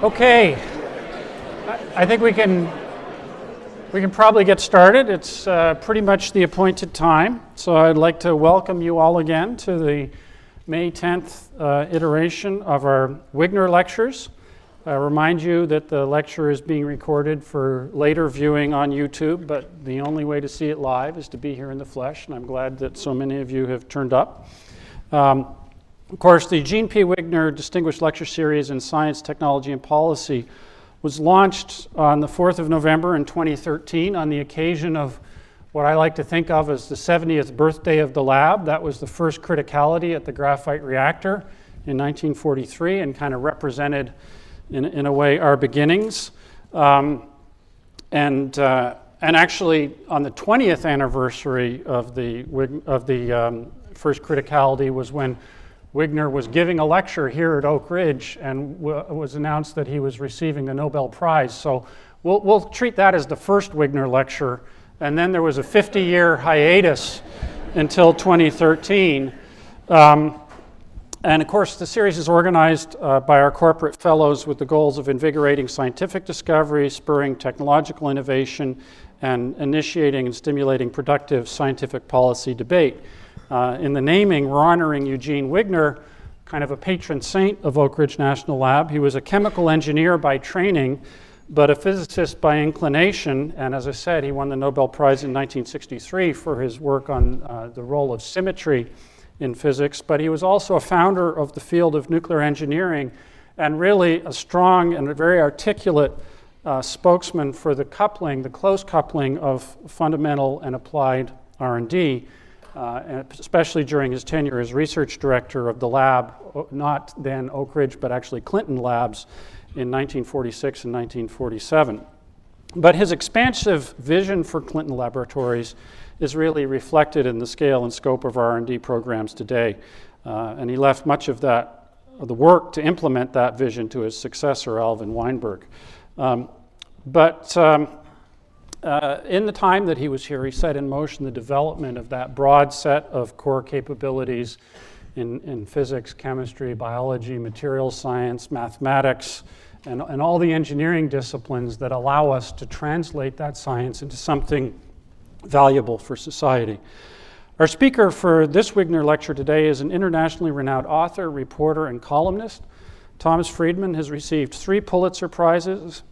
Okay, I think we can probably get started. It's pretty much the appointed time. So I'd like to welcome you all again to the May 10th iteration of our Wigner lectures. I remind you that the lecture is being recorded for later viewing on YouTube, but the only way to see it live is to be here in the flesh, and I'm glad that so many of you have turned up. Of course, the Eugene P. Wigner Distinguished Lecture Series in Science, Technology, and Policy was launched on the 4th of November in 2013 on the occasion of what I like to think of as the 70th birthday of the lab. That was the first criticality at the graphite reactor in 1943 and kind of represented, in a way, our beginnings. And actually, on the 20th anniversary of the first criticality was when Wigner was giving a lecture here at Oak Ridge, and it was announced that he was receiving the Nobel Prize. So we'll treat that as the first Wigner lecture, and then there was a 50-year hiatus until 2013. And of course, the series is organized by our corporate fellows with the goals of invigorating scientific discovery, spurring technological innovation, and initiating and stimulating productive scientific policy debate. In the naming, we're honoring Eugene Wigner, kind of a patron saint of Oak Ridge National Lab. He was a chemical engineer by training, but a physicist by inclination. And as I said, he won the Nobel Prize in 1963 for his work on the role of symmetry in physics. But he was also a founder of the field of nuclear engineering and really a strong and a very articulate spokesman for the close coupling of fundamental and applied R&D. Especially during his tenure as research director of the lab, not then Oak Ridge, but actually Clinton Labs in 1946 and 1947. But his expansive vision for Clinton Laboratories is really reflected in the scale and scope of R&D programs today. And he left much of the work to implement that vision to his successor, Alvin Weinberg. In the time that he was here, he set in motion the development of that broad set of core capabilities in physics, chemistry, biology, materials science, mathematics, and all the engineering disciplines that allow us to translate that science into something valuable for society. Our speaker for this Wigner lecture today is an internationally renowned author, reporter, and columnist. Thomas Friedman has received 3 Pulitzer Prizes.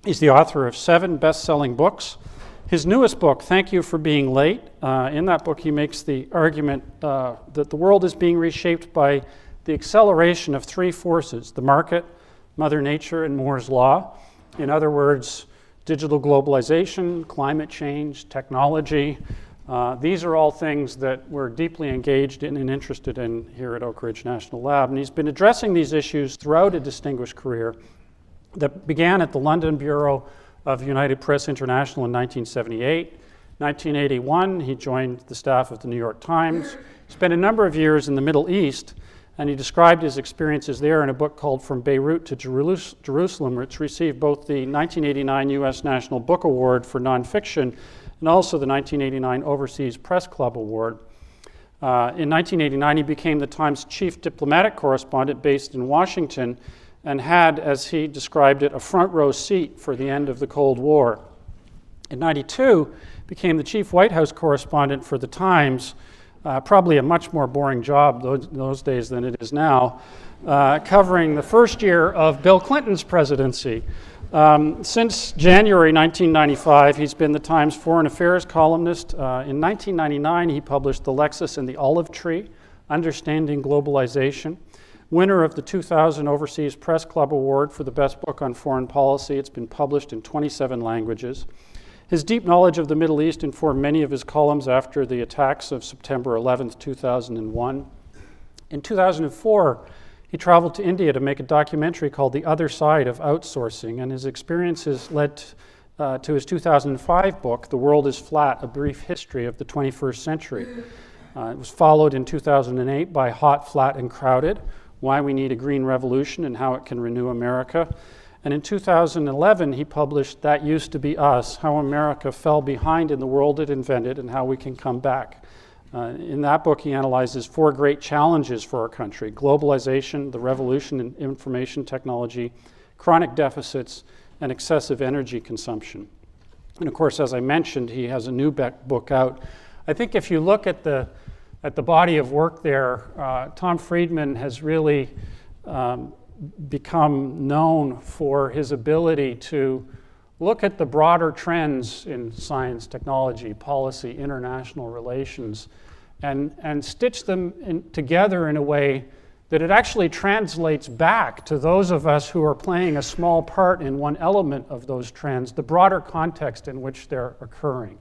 He's the author of 7 best-selling books. His newest book, Thank You for Being Late, in that book he makes the argument that the world is being reshaped by the acceleration of 3 forces: the market, Mother Nature, and Moore's Law. In other words, digital globalization, climate change, technology. These are all things that we're deeply engaged in and interested in here at Oak Ridge National Lab. And he's been addressing these issues throughout a distinguished career that began at the London Bureau of United Press International in 1978. 1981, he joined the staff of the New York Times. He spent a number of years in the Middle East, and he described his experiences there in a book called From Beirut to Jerusalem, which received both the 1989 U.S. National Book Award for nonfiction and also the 1989 Overseas Press Club Award. In 1989, he became the Times chief diplomatic correspondent based in Washington, and had, as he described it, a front row seat for the end of the Cold War. In 92, became the chief White House correspondent for the Times, probably a much more boring job those days than it is now, covering the first year of Bill Clinton's presidency. Since January 1995, he's been the Times Foreign Affairs columnist. In 1999, he published The Lexus and the Olive Tree, Understanding Globalization, winner of the 2000 Overseas Press Club Award for the best book on foreign policy. It's been published in 27 languages. His deep knowledge of the Middle East informed many of his columns after the attacks of September 11th, 2001. In 2004, he traveled to India to make a documentary called The Other Side of Outsourcing, and his experiences led to his 2005 book, The World is Flat, A Brief History of the 21st Century. It was followed in 2008 by Hot, Flat, and Crowded, Why We Need a Green Revolution and How It Can Renew America. And in 2011, he published That Used to Be Us, How America Fell Behind in the World It Invented and How We Can Come Back. In that book, he analyzes 4 great challenges for our country: globalization, the revolution in information technology, chronic deficits, and excessive energy consumption. And of course, as I mentioned, he has a new book out. I think if you look at the body of work there, Tom Friedman has really become known for his ability to look at the broader trends in science, technology, policy, international relations, and stitch them together in a way that it actually translates back to those of us who are playing a small part in one element of those trends, the broader context in which they're occurring.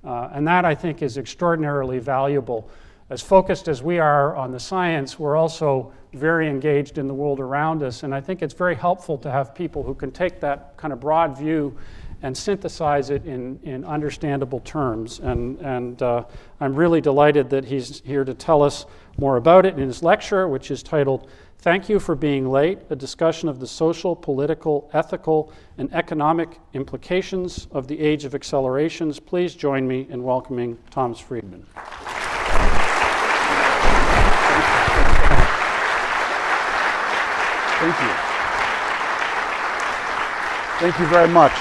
And that, I think, is extraordinarily valuable. As focused as we are on the science, we're also very engaged in the world around us, and I think it's very helpful to have people who can take that kind of broad view and synthesize it in understandable terms. And I'm really delighted that he's here to tell us more about it in his lecture, which is titled, "Thank You for Being Late, a discussion of the social, political, ethical, and economic implications of the age of accelerations." Please join me in welcoming Thomas Friedman. Thank you. Thank you very much.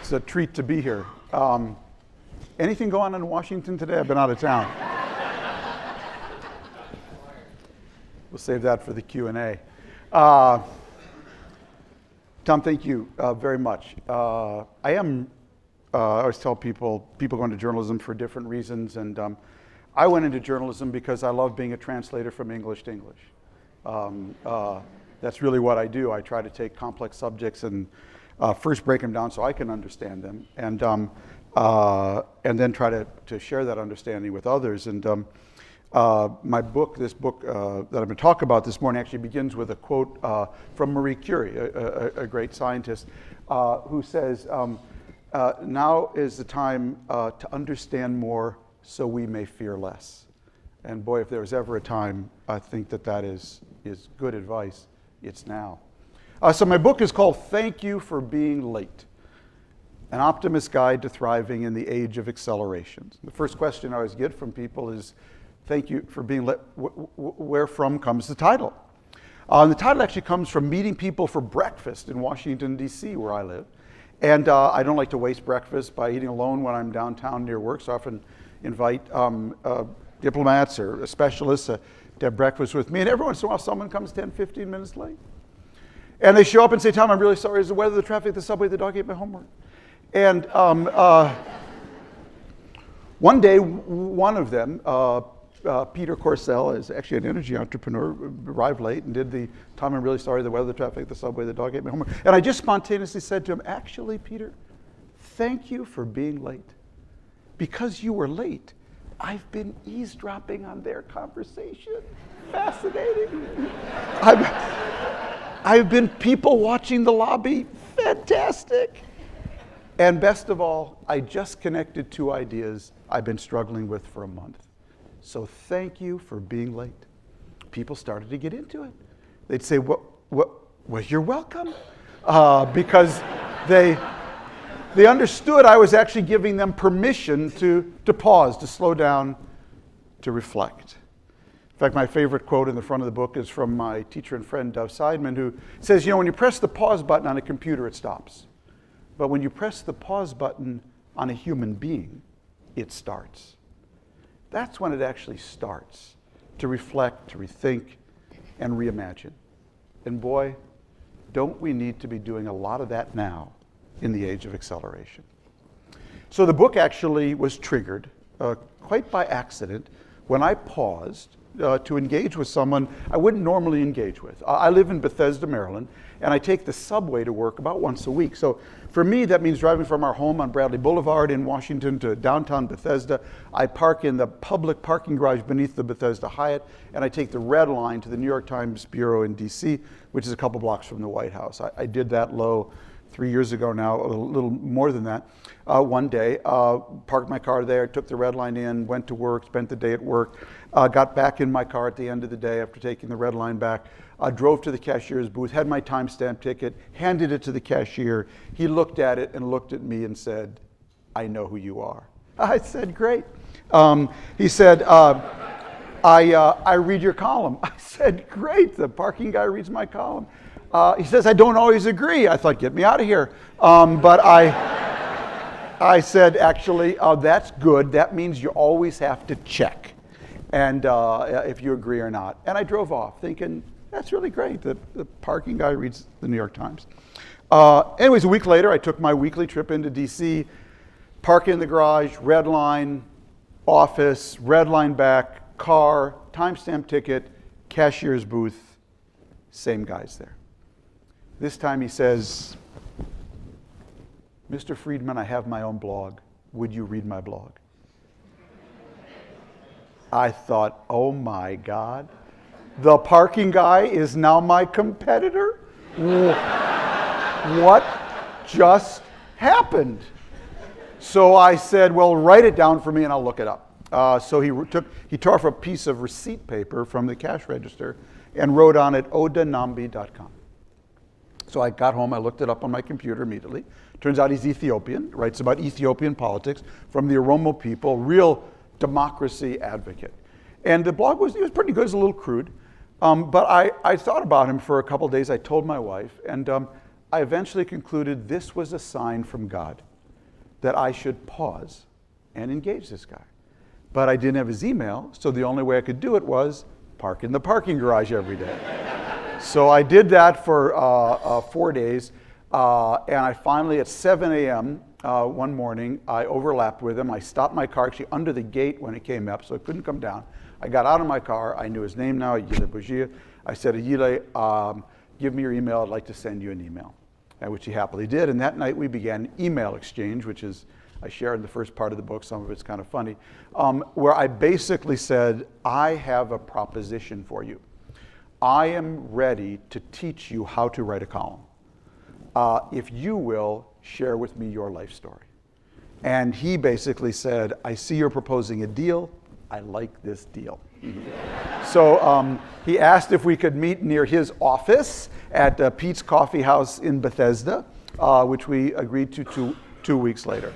It's a treat to be here. Anything go on in Washington today? I've been out of town. We'll save that for the Q&A. Tom, thank you very much. I always tell people go into journalism for different reasons, and I went into journalism because I love being a translator from English to English. That's really what I do. I try to take complex subjects and first break them down so I can understand them, and then try to share that understanding with others. And my book, this book that I'm going to talk about this morning, actually begins with a quote from Marie Curie, a great scientist, who says, "Now is the time to understand more so we may fear less." And boy, if there was ever a time, I think that is good advice, it's now. So my book is called "Thank You for Being Late, An Optimist's Guide to Thriving in the Age of Accelerations." The first question I always get from people is, "Thank you for being late." Where from comes the title? And the title actually comes from meeting people for breakfast in Washington, D.C., where I live. And I don't like to waste breakfast by eating alone when I'm downtown near work, so I often invite diplomats or specialists to have breakfast with me. And every once in a while, someone comes 10, 15 minutes late. And they show up and say, "Tom, I'm really sorry. Is the weather, the traffic, the subway, the dog ate my homework." And one day, one of them, Peter Corcel, is actually an energy entrepreneur, arrived late and did the "Tom, I'm really sorry, the weather, the traffic, the subway, the dog ate my homework." And I just spontaneously said to him, "Actually, Peter, thank you for being late. Because you were late, I've been eavesdropping on their conversation." Fascinating. I've been people watching the lobby. Fantastic. And best of all, I just connected two ideas I've been struggling with for a month. So thank you for being late. People started to get into it. They'd say, well, you're welcome. Because they understood I was actually giving them permission to pause, to slow down, to reflect. In fact, my favorite quote in the front of the book is from my teacher and friend, Theyve Seidman, who says, when you press the pause button on a computer, it stops. But when you press the pause button on a human being, it starts. That's when it actually starts, to reflect, to rethink, and reimagine. And boy, don't we need to be doing a lot of that now in the age of acceleration. So the book actually was triggered quite by accident when I paused to engage with someone I wouldn't normally engage with. I live in Bethesda, Maryland, and I take the subway to work about once a week. So for me, that means driving from our home on Bradley Boulevard in Washington to downtown Bethesda. I park in the public parking garage beneath the Bethesda Hyatt, and I take the red line to the New York Times Bureau in DC, which is a couple blocks from the White House. I did that low 3 years ago now, a little more than that. One day, parked my car there, took the red line in, went to work, spent the day at work, got back in my car at the end of the day after taking the red line back, drove to the cashier's booth, had my timestamp ticket, handed it to the cashier. He looked at it and looked at me and said, "I know who you are." I said, "Great." He said, I read your column." I said, "Great, the parking guy reads my column." He says, I don't always agree. I thought, get me out of here. But I said, actually, that's good. That means you always have to check, and if you agree or not. And I drove off thinking, that's really great. The parking guy reads the New York Times. Anyways, a week later, I took my weekly trip into DC, park in the garage, red line, office, red line back, car, timestamp ticket, cashier's booth, same guys there. This time he says, Mr. Friedman, I have my own blog. Would you read my blog? I thought, oh my God, the parking guy is now my competitor? What just happened? So I said, well, write it down for me and I'll look it up. So he tore off a piece of receipt paper from the cash register and wrote on it, odanambi.com. So I got home, I looked it up on my computer immediately. Turns out he's Ethiopian, writes about Ethiopian politics from the Oromo people, real democracy advocate. And the blog was pretty good, it was a little crude. But I thought about him for a couple days. I told my wife, and I eventually concluded this was a sign from God that I should pause and engage this guy. But I didn't have his email, so the only way I could do it was park in the parking garage every day. So I did that for 4 days, and I finally, at 7 a.m. One morning, I overlapped with him. I stopped my car actually under the gate when it came up, so it couldn't come down. I got out of my car. I knew his name now, Yile Bougia. I said, Yile, give me your email. I'd like to send you an email, which he happily did. And that night we began email exchange, which is, I share in the first part of the book, some of it's kind of funny, where I basically said, I have a proposition for you. I am ready to teach you how to write a column. If you will, share with me your life story. And he basically said, I see you're proposing a deal. I like this deal. So he asked if we could meet near his office at Pete's Coffee House in Bethesda, which we agreed to 2 weeks later.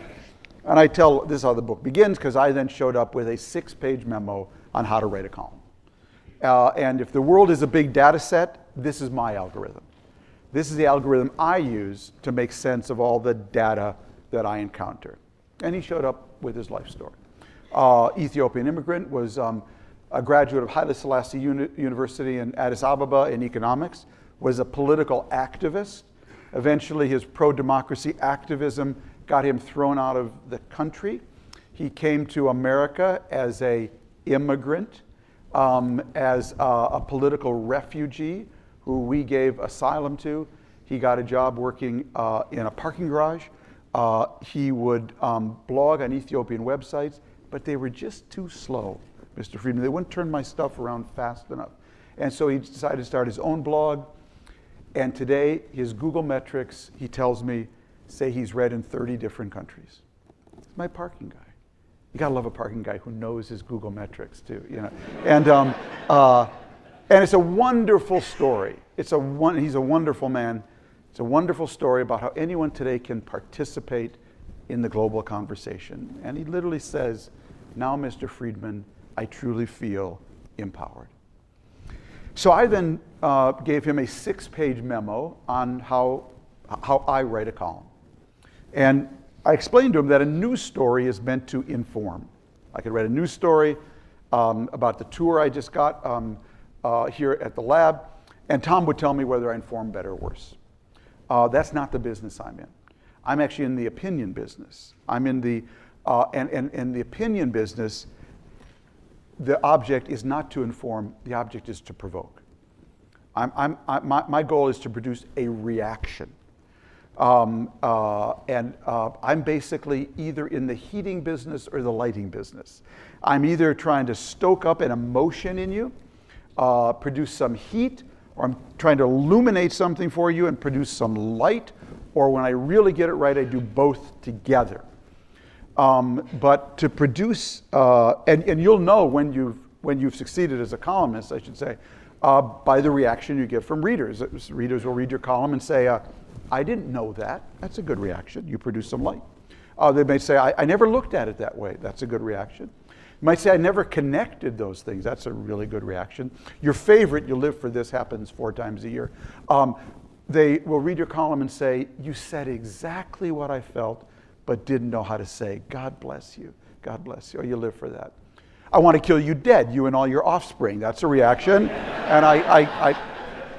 And I tell, this is how the book begins, because I then showed up with a 6-page memo on how to write a column. And if the world is a big data set, this is my algorithm. This is the algorithm I use to make sense of all the data that I encounter. And he showed up with his life story. Ethiopian immigrant, was a graduate of Haile Selassie University in Addis Ababa in economics, was a political activist. Eventually his pro-democracy activism got him thrown out of the country. He came to America as an immigrant, as a political refugee who we gave asylum to. He got a job working in a parking garage. He would blog on Ethiopian websites, but they were just too slow, Mr. Friedman. They wouldn't turn my stuff around fast enough. And so he decided to start his own blog. And today, his Google metrics, he tells me, say he's read in 30 different countries. It's my parking guy. You gotta love a parking guy who knows his Google metrics too, you know. And it's a wonderful story. He's a wonderful man. It's a wonderful story about how anyone today can participate in the global conversation. And he literally says, now, Mr. Friedman, I truly feel empowered. So I then gave him a 6-page memo on how I write a column. And I explained to him that a news story is meant to inform. I could write a news story about the tour I just got here at the lab, and Tom would tell me whether I informed better or worse. That's not the business I'm in. I'm actually in the opinion business. I'm in the, and the opinion business, the object is not to inform, the object is to provoke. My goal is to produce a reaction. I'm basically either in the heating business or the lighting business. I'm either trying to stoke up an emotion in you, produce some heat, or I'm trying to illuminate something for you and produce some light, or when I really get it right, I do both together. But to produce, and you'll know when you've succeeded as a columnist, I should say, by the reaction you get from readers. Readers will read your column and say, I didn't know that. That's a good reaction. You produce some light. They may say, I never looked at it that way. That's a good reaction. You might say, I never connected those things. That's a really good reaction. Your favorite, you live for this, happens 4 times a year. they will read your column and say, you said exactly what I felt, but didn't know how to say. God bless you. God bless you. Oh, you live for that. I want to kill you dead, you and all your offspring. That's a reaction. And I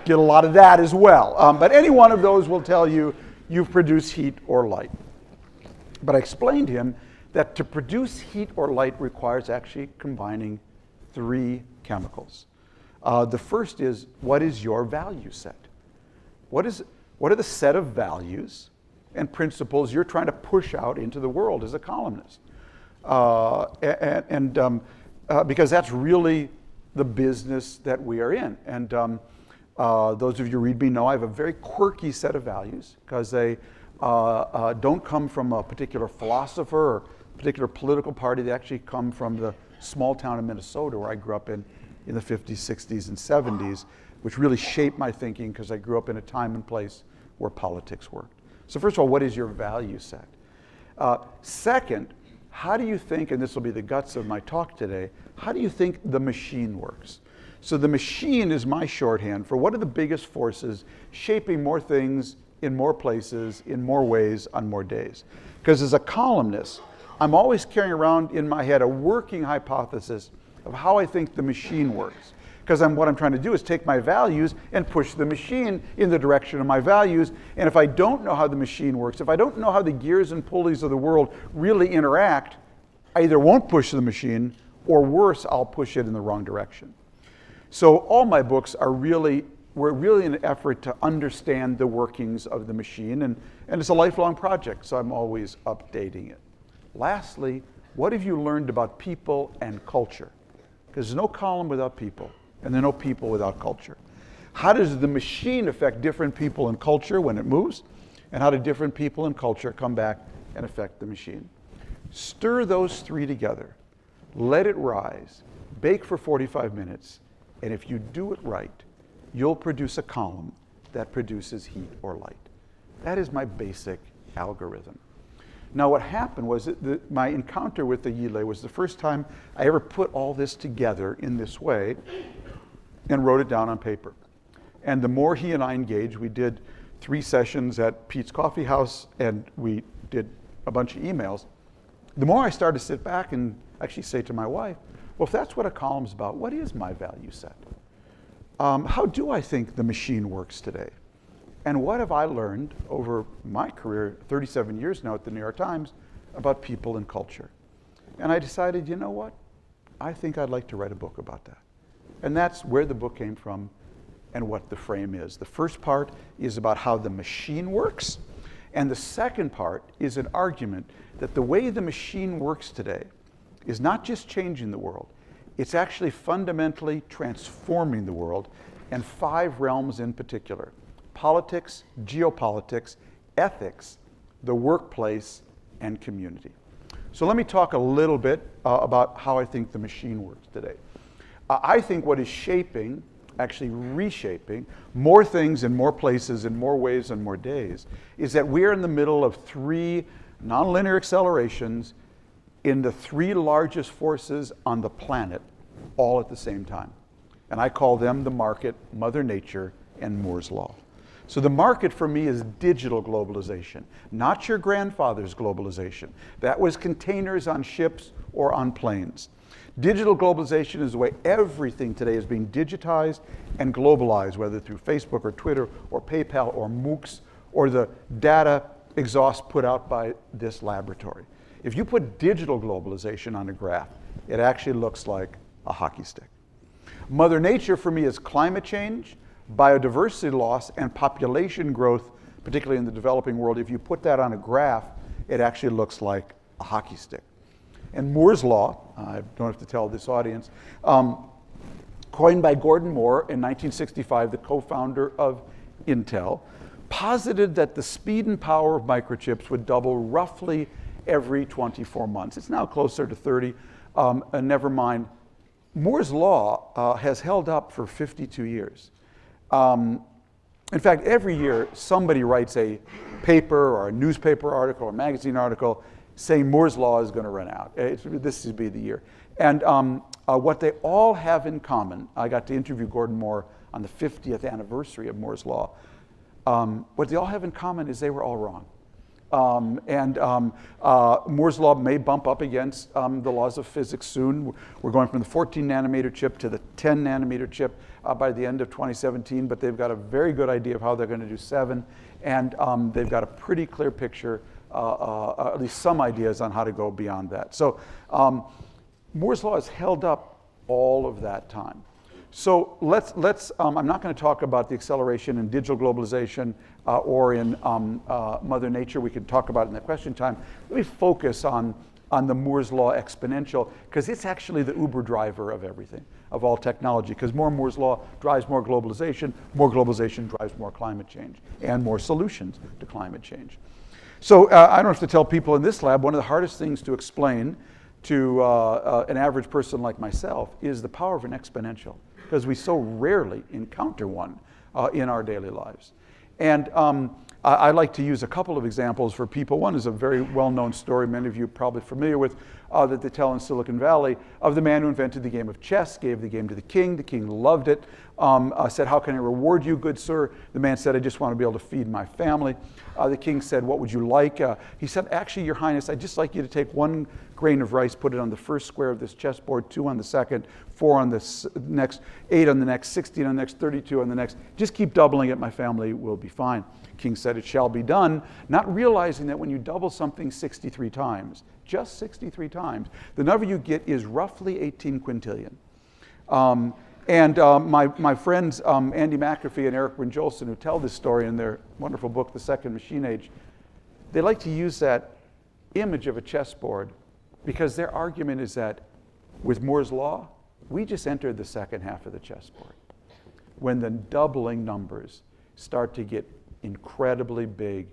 get a lot of that as well. But any one of those will tell you you've produced heat or light. But I explained to him that to produce heat or light requires actually combining 3 chemicals. The first is, what is your value set? What are the set of values and principles you're trying to push out into the world as a columnist? Because that's really the business that we are in. And those of you who read me know I have a very quirky set of values because they don't come from a particular philosopher or particular political party. They actually come from the small town of Minnesota where I grew up in the 50s, 60s, and 70s, which really shaped my thinking because I grew up in a time and place where politics worked. So first of all, what is your value set? Second, how do you think, and this will be the guts of my talk today, how do you think the machine works? So the machine is my shorthand for what are the biggest forces shaping more things in more places, in more ways, on more days. Because as a columnist, I'm always carrying around in my head a working hypothesis of how I think the machine works. Because what I'm trying to do is take my values and push the machine in the direction of my values. And if I don't know how the machine works, if I don't know how the gears and pulleys of the world really interact, I either won't push the machine, or worse, I'll push it in the wrong direction. So all my books were really an effort to understand the workings of the machine, and it's a lifelong project, so I'm always updating it. Lastly, what have you learned about people and culture? Because there's no column without people, and there are no people without culture. How does the machine affect different people and culture when it moves? And how do different people and culture come back and affect the machine? Stir those 3 together, let it rise, bake for 45 minutes, and if you do it right, you'll produce a column that produces heat or light. That is my basic algorithm. Now what happened was that my encounter with the Yile was the first time I ever put all this together in this way and wrote it down on paper. And the more he and I engaged, we did 3 sessions at Pete's Coffee House and we did a bunch of emails. The more I started to sit back and actually say to my wife, well, if that's what a column's about, what is my value set? How do I think the machine works today? And what have I learned over my career, 37 years now at the New York Times, about people and culture? And I decided, you know what? I think I'd like to write a book about that. And that's where the book came from and what the frame is. The first part is about how the machine works. And the second part is an argument that the way the machine works today is not just changing the world, it's actually fundamentally transforming the world, and 5 realms in particular: politics, geopolitics, ethics, the workplace, and community. So let me talk a little bit about how I think the machine works today. I think what is shaping, actually reshaping, more things in more places, in more ways, and more days, is that we're in the middle of 3 nonlinear accelerations in the 3 largest forces on the planet all at the same time. And I call them the market, Mother Nature, and Moore's Law. So the market for me is digital globalization, not your grandfather's globalization. That was containers on ships or on planes. Digital globalization is the way everything today is being digitized and globalized, whether through Facebook or Twitter or PayPal or MOOCs or the data exhaust put out by this laboratory. If you put digital globalization on a graph, it actually looks like a hockey stick. Mother Nature for me is climate change, biodiversity loss, and population growth, particularly in the developing world. If you put that on a graph, it actually looks like a hockey stick. And Moore's Law, I don't have to tell this audience, coined by Gordon Moore in 1965, the co-founder of Intel, posited that the speed and power of microchips would double roughly every 24 months. It's now closer to 30, and never mind. Moore's Law has held up for 52 years. In fact, every year somebody writes a paper or a newspaper article or a magazine article saying Moore's Law is going to run out. This would be the year. And what they all have in common, I got to interview Gordon Moore on the 50th anniversary of Moore's Law. what they all have in common is they were all wrong. Moore's law may bump up against the laws of physics soon. We're going from the 14 nanometer chip to the 10 nanometer chip by the end of 2017, but they've got a very good idea of how they're going to do 7, and they've got a pretty clear picture, at least some ideas on how to go beyond that. So Moore's law has held up all of that time. So let's I'm not going to talk about the acceleration in digital globalization or in Mother Nature. We could talk about it in the question time. Let me focus on the Moore's law exponential, because it's actually the Uber driver of everything, of all technology, because more Moore's law drives more globalization drives more climate change and more solutions to climate change. So I don't have to tell people in this lab, one of the hardest things to explain to an average person like myself is the power of an exponential, because we so rarely encounter one in our daily lives. And I like to use a couple of examples for people. One is a very well-known story, many of you are probably familiar with, that they tell in Silicon Valley, of the man who invented the game of chess, gave the game to the king loved it, said, "How can I reward you, good sir?" The man said, "I just want to be able to feed my family." The king said, "What would you like?" He said, "Actually, your highness, I'd just like you to take 1 grain of rice, put it on the first square of this chessboard, 2 on the second, 4 on the next, 8 on the next, 16 on the next, 32 on the next. Just keep doubling it, my family will be fine." King said, "It shall be done," not realizing that when you double something 63 times, just 63 times, the number you get is roughly 18 quintillion. My friends Andy McAfee and Eric Brynjolfsson, who tell this story in their wonderful book, The Second Machine Age, they like to use that image of a chessboard because their argument is that with Moore's law, we just entered the second half of the chessboard, when the doubling numbers start to get incredibly big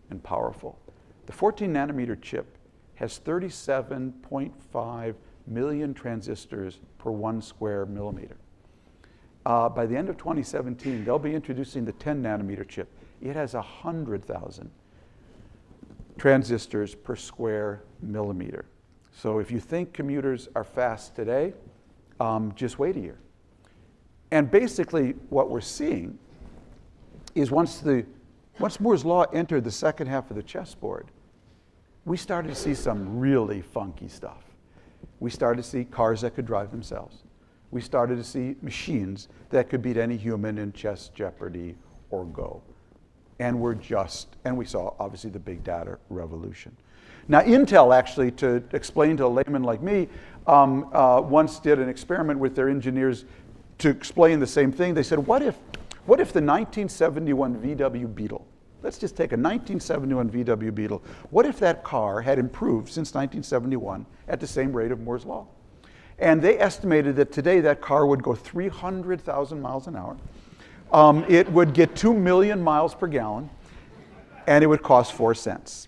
and powerful. The 14 nanometer chip has 37.5 million transistors per 1 square millimeter. By the end of 2017, they'll be introducing the 10 nanometer chip. It has 100,000 transistors per square millimeter. So if you think computers are fast today, just wait a year. And basically what we're seeing is once Moore's law entered the second half of the chessboard, we started to see some really funky stuff. We started to see cars that could drive themselves. We started to see machines that could beat any human in chess, Jeopardy, or Go. And we saw obviously the big data revolution. Now Intel actually, to explain to a layman like me, once did an experiment with their engineers to explain the same thing. They said, what if the 1971 VW Beetle, let's just take a 1971 VW Beetle, what if that car had improved since 1971 at the same rate of Moore's law? And they estimated that today that car would go 300,000 miles an hour. It would get 2 million miles per gallon, and it would cost 4 cents.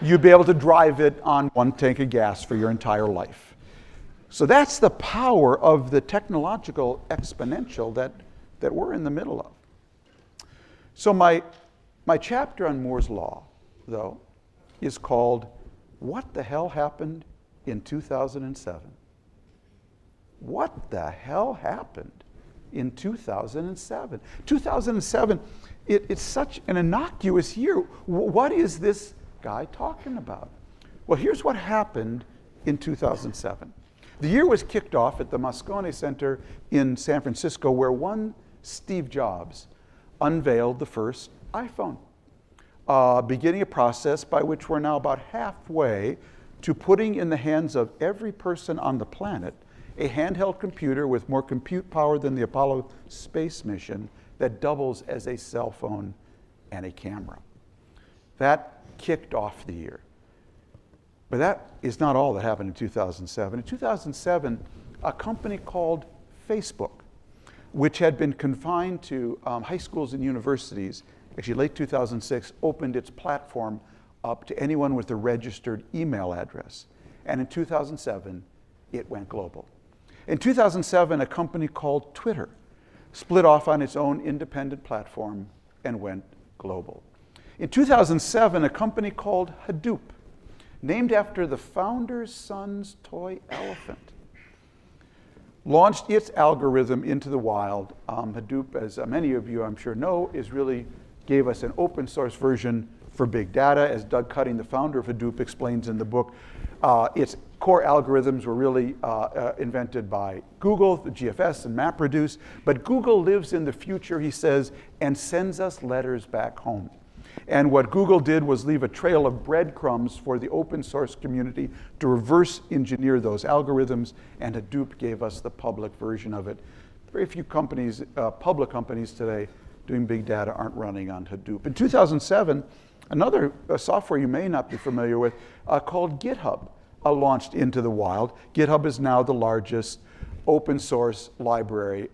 You'd be able to drive it on 1 tank of gas for your entire life. So that's the power of the technological exponential that we're in the middle of. So my chapter on Moore's law, though, is called "What the Hell Happened in 2007?" What the hell happened in 2007? 2007, it's such an innocuous year. What is this guy talking about? Well, here's what happened in 2007. The year was kicked off at the Moscone Center in San Francisco, where one Steve Jobs unveiled the first iPhone, beginning a process by which we're now about halfway to putting in the hands of every person on the planet a handheld computer with more compute power than the Apollo space mission that doubles as a cell phone and a camera. That kicked off the year. But that is not all that happened in 2007. In 2007, a company called Facebook, which had been confined to high schools and universities, actually late 2006, opened its platform up to anyone with a registered email address. And in 2007, it went global. In 2007, a company called Twitter split off on its own independent platform and went global. In 2007, a company called Hadoop, named after the founder's son's toy elephant, launched its algorithm into the wild. Hadoop, as many of you I'm sure know, gave us an open source version for big data. As Doug Cutting, the founder of Hadoop, explains in the book, its core algorithms were really invented by Google, the GFS and MapReduce, but Google lives in the future, he says, and sends us letters back home. And what Google did was leave a trail of breadcrumbs for the open source community to reverse engineer those algorithms, and Hadoop gave us the public version of it. Very few companies, public companies today, doing big data aren't running on Hadoop. In 2007, another software you may not be familiar with called GitHub launched into the wild. GitHub is now the largest open source library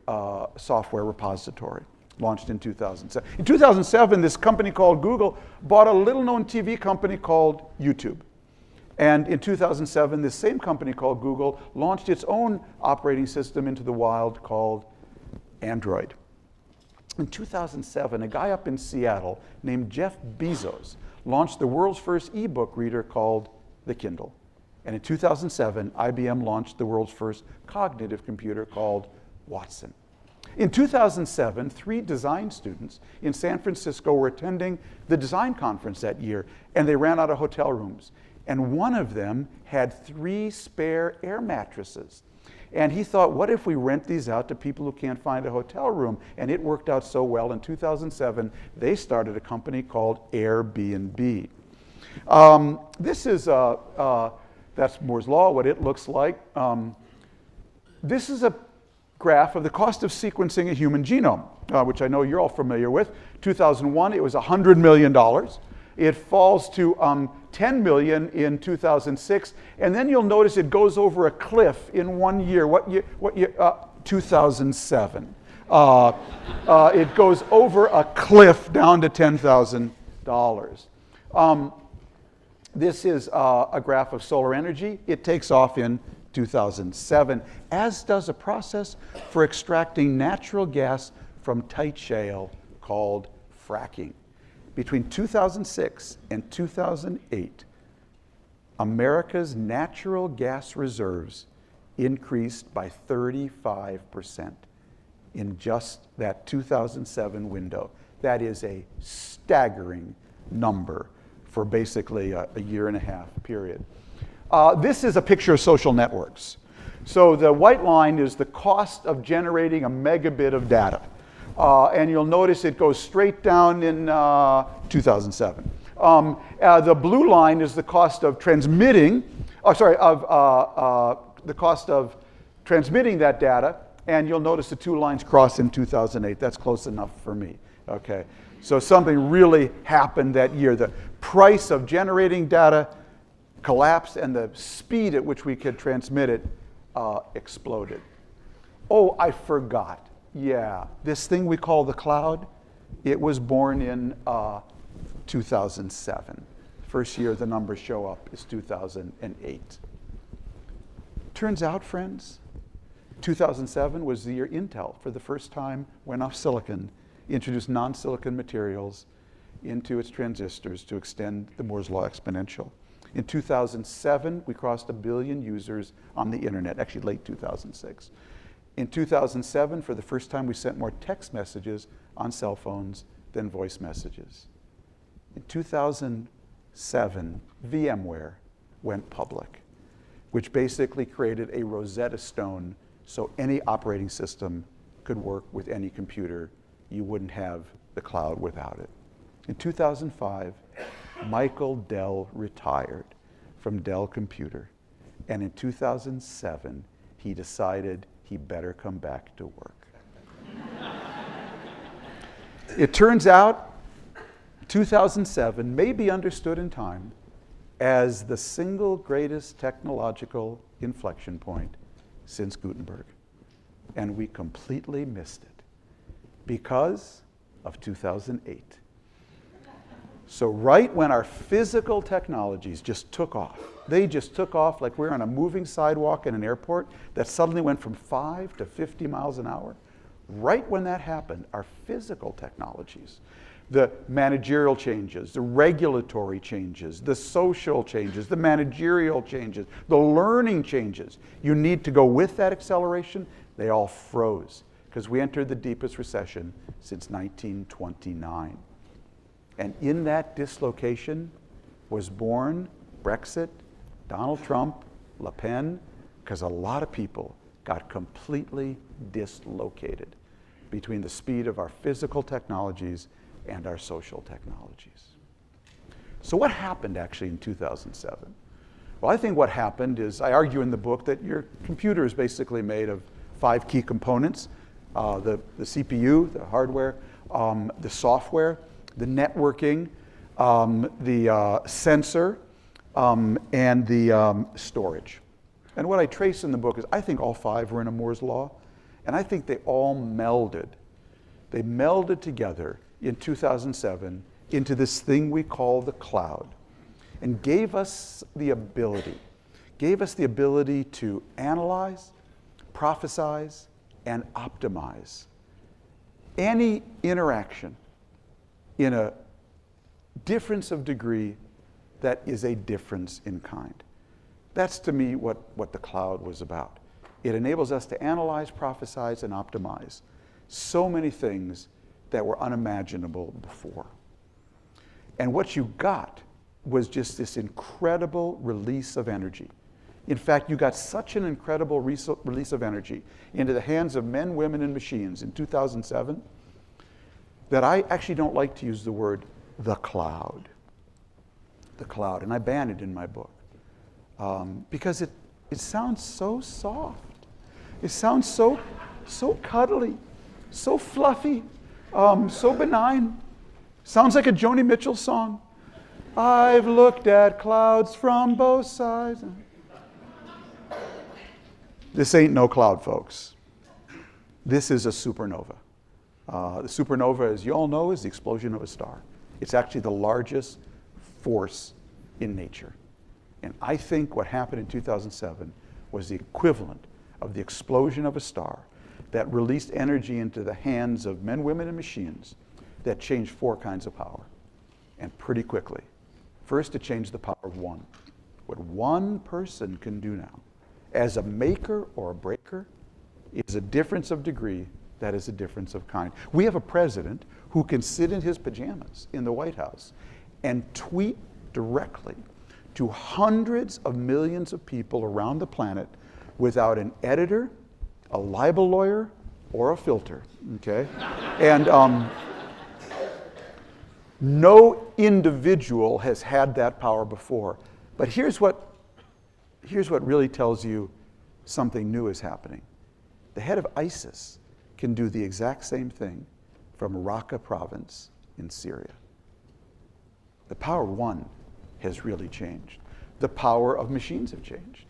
software repository, launched in 2007. In 2007, this company called Google bought a little-known TV company called YouTube. And in 2007, this same company called Google launched its own operating system into the wild called Android. In 2007, a guy up in Seattle named Jeff Bezos launched the world's first ebook reader called the Kindle. And in 2007, IBM launched the world's first cognitive computer called Watson. In 2007, 3 design students in San Francisco were attending the design conference that year, and they ran out of hotel rooms. And one of them had 3 spare air mattresses. And he thought, what if we rent these out to people who can't find a hotel room? And it worked out so well. In 2007, they started a company called Airbnb. This is, that's Moore's Law, what it looks like. This is a graph of the cost of sequencing a human genome, which I know you're all familiar with. 2001, it was $100 million. It falls to 10 million in 2006, and then you'll notice it goes over a cliff in 1 year. What year? 2007. It goes over a cliff down to $10,000. This is a graph of solar energy. It takes off in 2007, as does a process for extracting natural gas from tight shale called fracking. Between 2006 and 2008, America's natural gas reserves increased by 35% in just that 2007 window. That is a staggering number for basically a year and a half period. This is a picture of social networks. So the white line is the cost of generating a megabit of data. And you'll notice it goes straight down in 2007. The blue line is the cost of transmitting, the cost of transmitting that data, and you'll notice the 2 lines cross in 2008. That's close enough for me, okay? So something really happened that year. The price of generating data collapsed, and the speed at which we could transmit it exploded. Oh, I forgot. Yeah, this thing we call the cloud, it was born in 2007. First year the numbers show up is 2008. Turns out, friends, 2007 was the year Intel, for the first time, went off silicon, introduced non-silicon materials into its transistors to extend the Moore's Law exponential. In 2007, we crossed 1 billion users on the internet, actually late 2006. In 2007, for the first time, we sent more text messages on cell phones than voice messages. In 2007, VMware went public, which basically created a Rosetta Stone so any operating system could work with any computer. You wouldn't have the cloud without it. In 2005, Michael Dell retired from Dell Computer. And in 2007, he decided he better come back to work. It turns out 2007 may be understood in time as the single greatest technological inflection point since Gutenberg. And we completely missed it because of 2008. So right when our physical technologies just took off, they just took off like we're on a moving sidewalk in an airport that suddenly went from 5 to 50 miles an hour. Right when that happened, our physical technologies the managerial changes, the regulatory changes, the social changes, the managerial changes, the learning changes. You need to go with that acceleration. They all froze because we entered the deepest recession since 1929. And in that dislocation was born Brexit, Donald Trump, Le Pen, because a lot of people got completely dislocated between the speed of our physical technologies and our social technologies. So what happened actually in 2007? Well, I think what happened is, I argue in the book that your computer is basically made of 5 key components: the CPU, the hardware, the software, the networking, the sensor, and the storage. And what I trace in the book is I think all 5 were in a Moore's law, and I think they all melded. They melded together in 2007 into this thing we call the cloud, and gave us the ability to analyze, prophesize, and optimize any interaction in a difference of degree that is a difference in kind. That's to me what the cloud was about. It enables us to analyze, prophesize, and optimize so many things that were unimaginable before. And what you got was just this incredible release of energy. In fact, you got such an incredible release of energy into the hands of men, women, and machines in 2007 that I actually don't like to use the word the cloud. The cloud, and I ban it in my book because it sounds so soft. It sounds so cuddly, so fluffy, so benign. Sounds like a Joni Mitchell song. I've looked at clouds from both sides. This ain't no cloud, folks. This is a supernova. The supernova, as you all know, is the explosion of a star. It's actually the largest force in nature. And I think what happened in 2007 was the equivalent of the explosion of a star that released energy into the hands of men, women, and machines that changed 4 kinds of power, and pretty quickly. First, it changed the power of one. What one person can do now, as a maker or a breaker, is a difference of degree that is a difference of kind. We have a president who can sit in his pajamas in the White House and tweet directly to hundreds of millions of people around the planet without an editor, a libel lawyer, or a filter, okay? And no individual has had that power before. But here's what really tells you something new is happening. The head of ISIS can do the exact same thing from Raqqa province in Syria. The power of one has really changed. The power of machines have changed.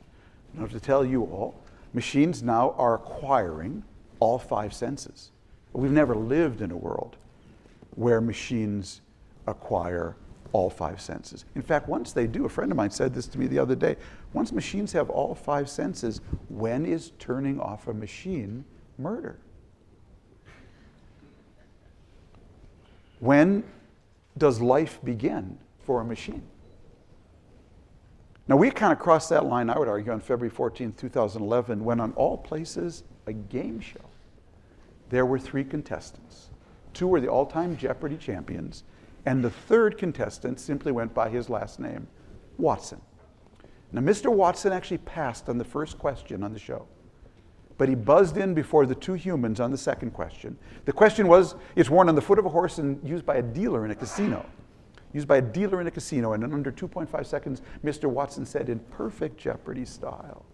I don't have to tell you all, machines now are acquiring all 5 senses. We've never lived in a world where machines acquire all 5 senses. In fact, once they do, a friend of mine said this to me the other day, once machines have all 5 senses, when is turning off a machine murder? When does life begin for a machine? Now, we kind of crossed that line, I would argue, on February 14, 2011, when on all places, a game show, there were 3 contestants. 2 were the all-time Jeopardy champions, and the 3rd contestant simply went by his last name, Watson. Now, Mr. Watson actually passed on the first question on the show, but he buzzed in before the 2 humans on the second question. The question was, it's worn on the foot of a horse and used by a dealer in a casino. Used by a dealer in a casino, and in under 2.5 seconds, Mr. Watson said in perfect Jeopardy style,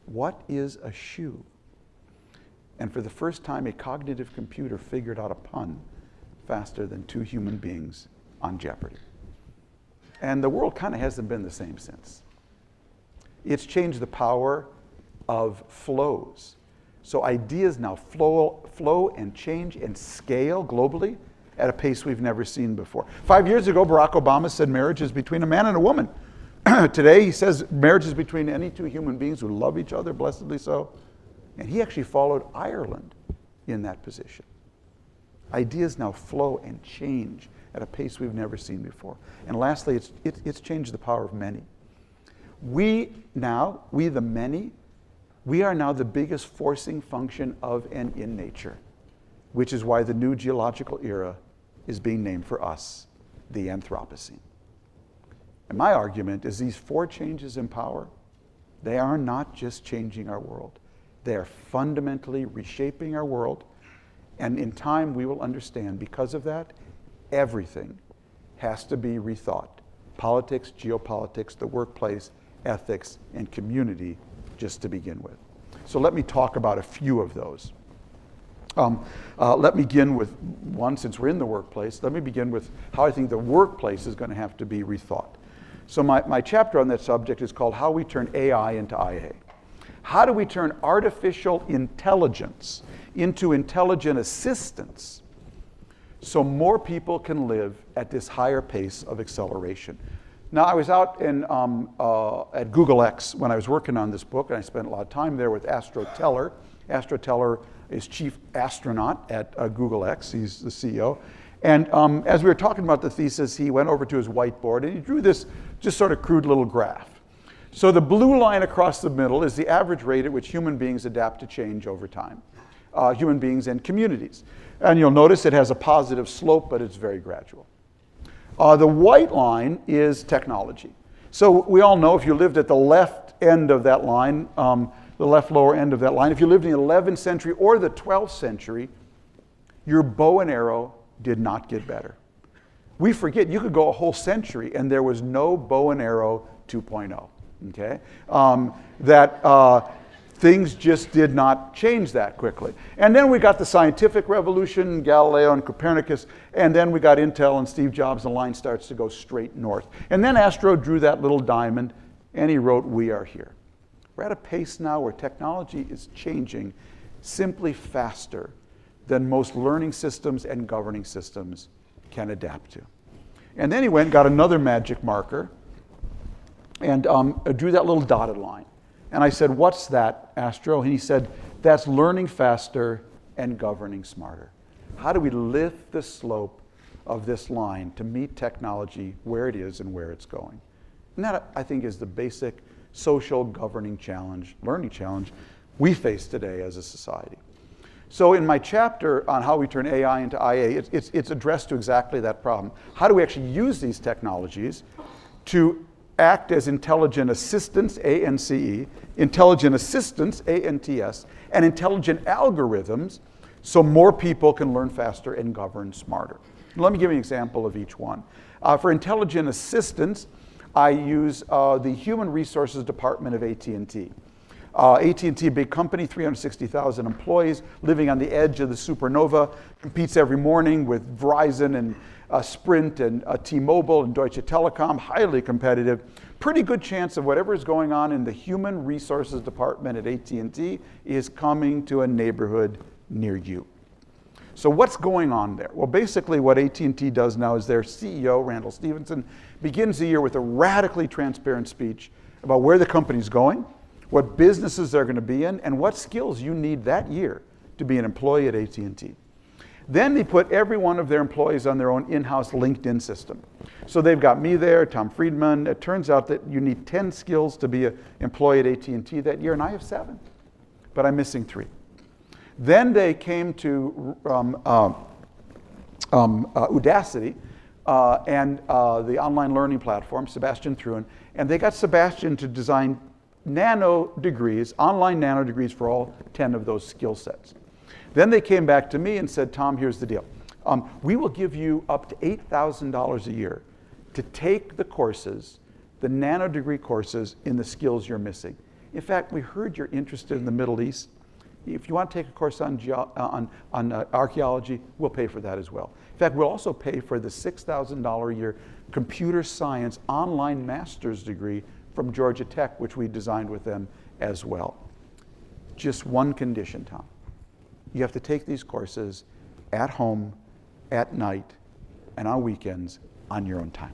"What is a shoe?" And for the first time, a cognitive computer figured out a pun faster than 2 human beings on Jeopardy. And the world kind of hasn't been the same since. It's changed the power of flows. So ideas now flow and change and scale globally at a pace we've never seen before. 5 years ago, Barack Obama said marriage is between a man and a woman. Today, he says marriage is between any 2 human beings who love each other, blessedly so. And he actually followed Ireland in that position. Ideas now flow and change at a pace we've never seen before. And lastly, it's changed the power of many. We the many, we are now the biggest forcing function of and in nature, which is why the new geological era is being named for us, the Anthropocene. And my argument is these 4 changes in power, they are not just changing our world. They are fundamentally reshaping our world. And in time, we will understand, because of that, everything has to be rethought. Politics, geopolitics, the workplace, ethics, and community, just to begin with. So let me talk about a few of those. Let me begin with one, since we're in the workplace. Let me begin with how I think the workplace is going to have to be rethought. So my chapter on that subject is called How We Turn AI into IA. How do we turn artificial intelligence into intelligent assistance so more people can live at this higher pace of acceleration? Now, I was out at Google X when I was working on this book, and I spent a lot of time there with Astro Teller. Astro Teller is chief astronaut at Google X. He's the CEO. And as we were talking about the thesis, he went over to his whiteboard and he drew this just sort of crude little graph. So the blue line across the middle is the average rate at which human beings adapt to change over time, human beings and communities. And you'll notice it has a positive slope, but it's very gradual. The white line is technology. So we all know if you lived at the left end of that line, the left lower end of that line, if you lived in the 11th century or the 12th century, your bow and arrow did not get better. We forget you could go a whole century and there was no bow and arrow 2.0. Okay, things just did not change that quickly. And then we got the scientific revolution, Galileo and Copernicus, and then we got Intel and Steve Jobs, and the line starts to go straight north. And then Astro drew that little diamond, and he wrote, "We are here." We're at a pace now where technology is changing simply faster than most learning systems and governing systems can adapt to. And then he went and got another magic marker, and drew that little dotted line. And I said, "What's that, Astro?" And he said, "That's learning faster and governing smarter." How do we lift the slope of this line to meet technology where it is and where it's going? And that, I think, is the basic social governing challenge, learning challenge we face today as a society. So in my chapter on how we turn AI into IA, it's addressed to exactly that problem. How do we actually use these technologies to act as intelligent assistants, ANCE, intelligent assistants, ANTS, and intelligent algorithms so more people can learn faster and govern smarter? Let me give you an example of each one. For intelligent assistants, I use the Human Resources Department of AT&T. AT&T, a big company, 360,000 employees, living on the edge of the Supernova, competes every morning with Verizon and Sprint and T-Mobile and Deutsche Telekom, highly competitive. Pretty good chance of whatever is going on in the Human Resources Department at AT&T is coming to a neighborhood near you. So what's going on there? Well, basically what AT&T does now is their CEO, Randall Stephenson, begins the year with a radically transparent speech about where the company's going, what businesses they're going to be in, and what skills you need that year to be an employee at AT&T. Then they put every one of their employees on their own in-house LinkedIn system. So they've got me there, Tom Friedman. It turns out that you need 10 skills to be an employee at AT&T that year, and I have 7, but I'm missing 3. Then they came to Udacity and the online learning platform, Sebastian Thrun, and they got Sebastian to design nano degrees, online nano degrees for all 10 of those skill sets. Then they came back to me and said, "Tom, here's the deal. We will give you up to $8,000 a year to take the courses, the nano degree courses in the skills you're missing. In fact, we heard you're interested in the Middle East. If you want to take a course on archaeology, we'll pay for that as well. In fact, we'll also pay for the $6,000 a year computer science online master's degree from Georgia Tech, which we designed with them as well. Just one condition, Tom. You have to take these courses at home, at night, and on weekends on your own time."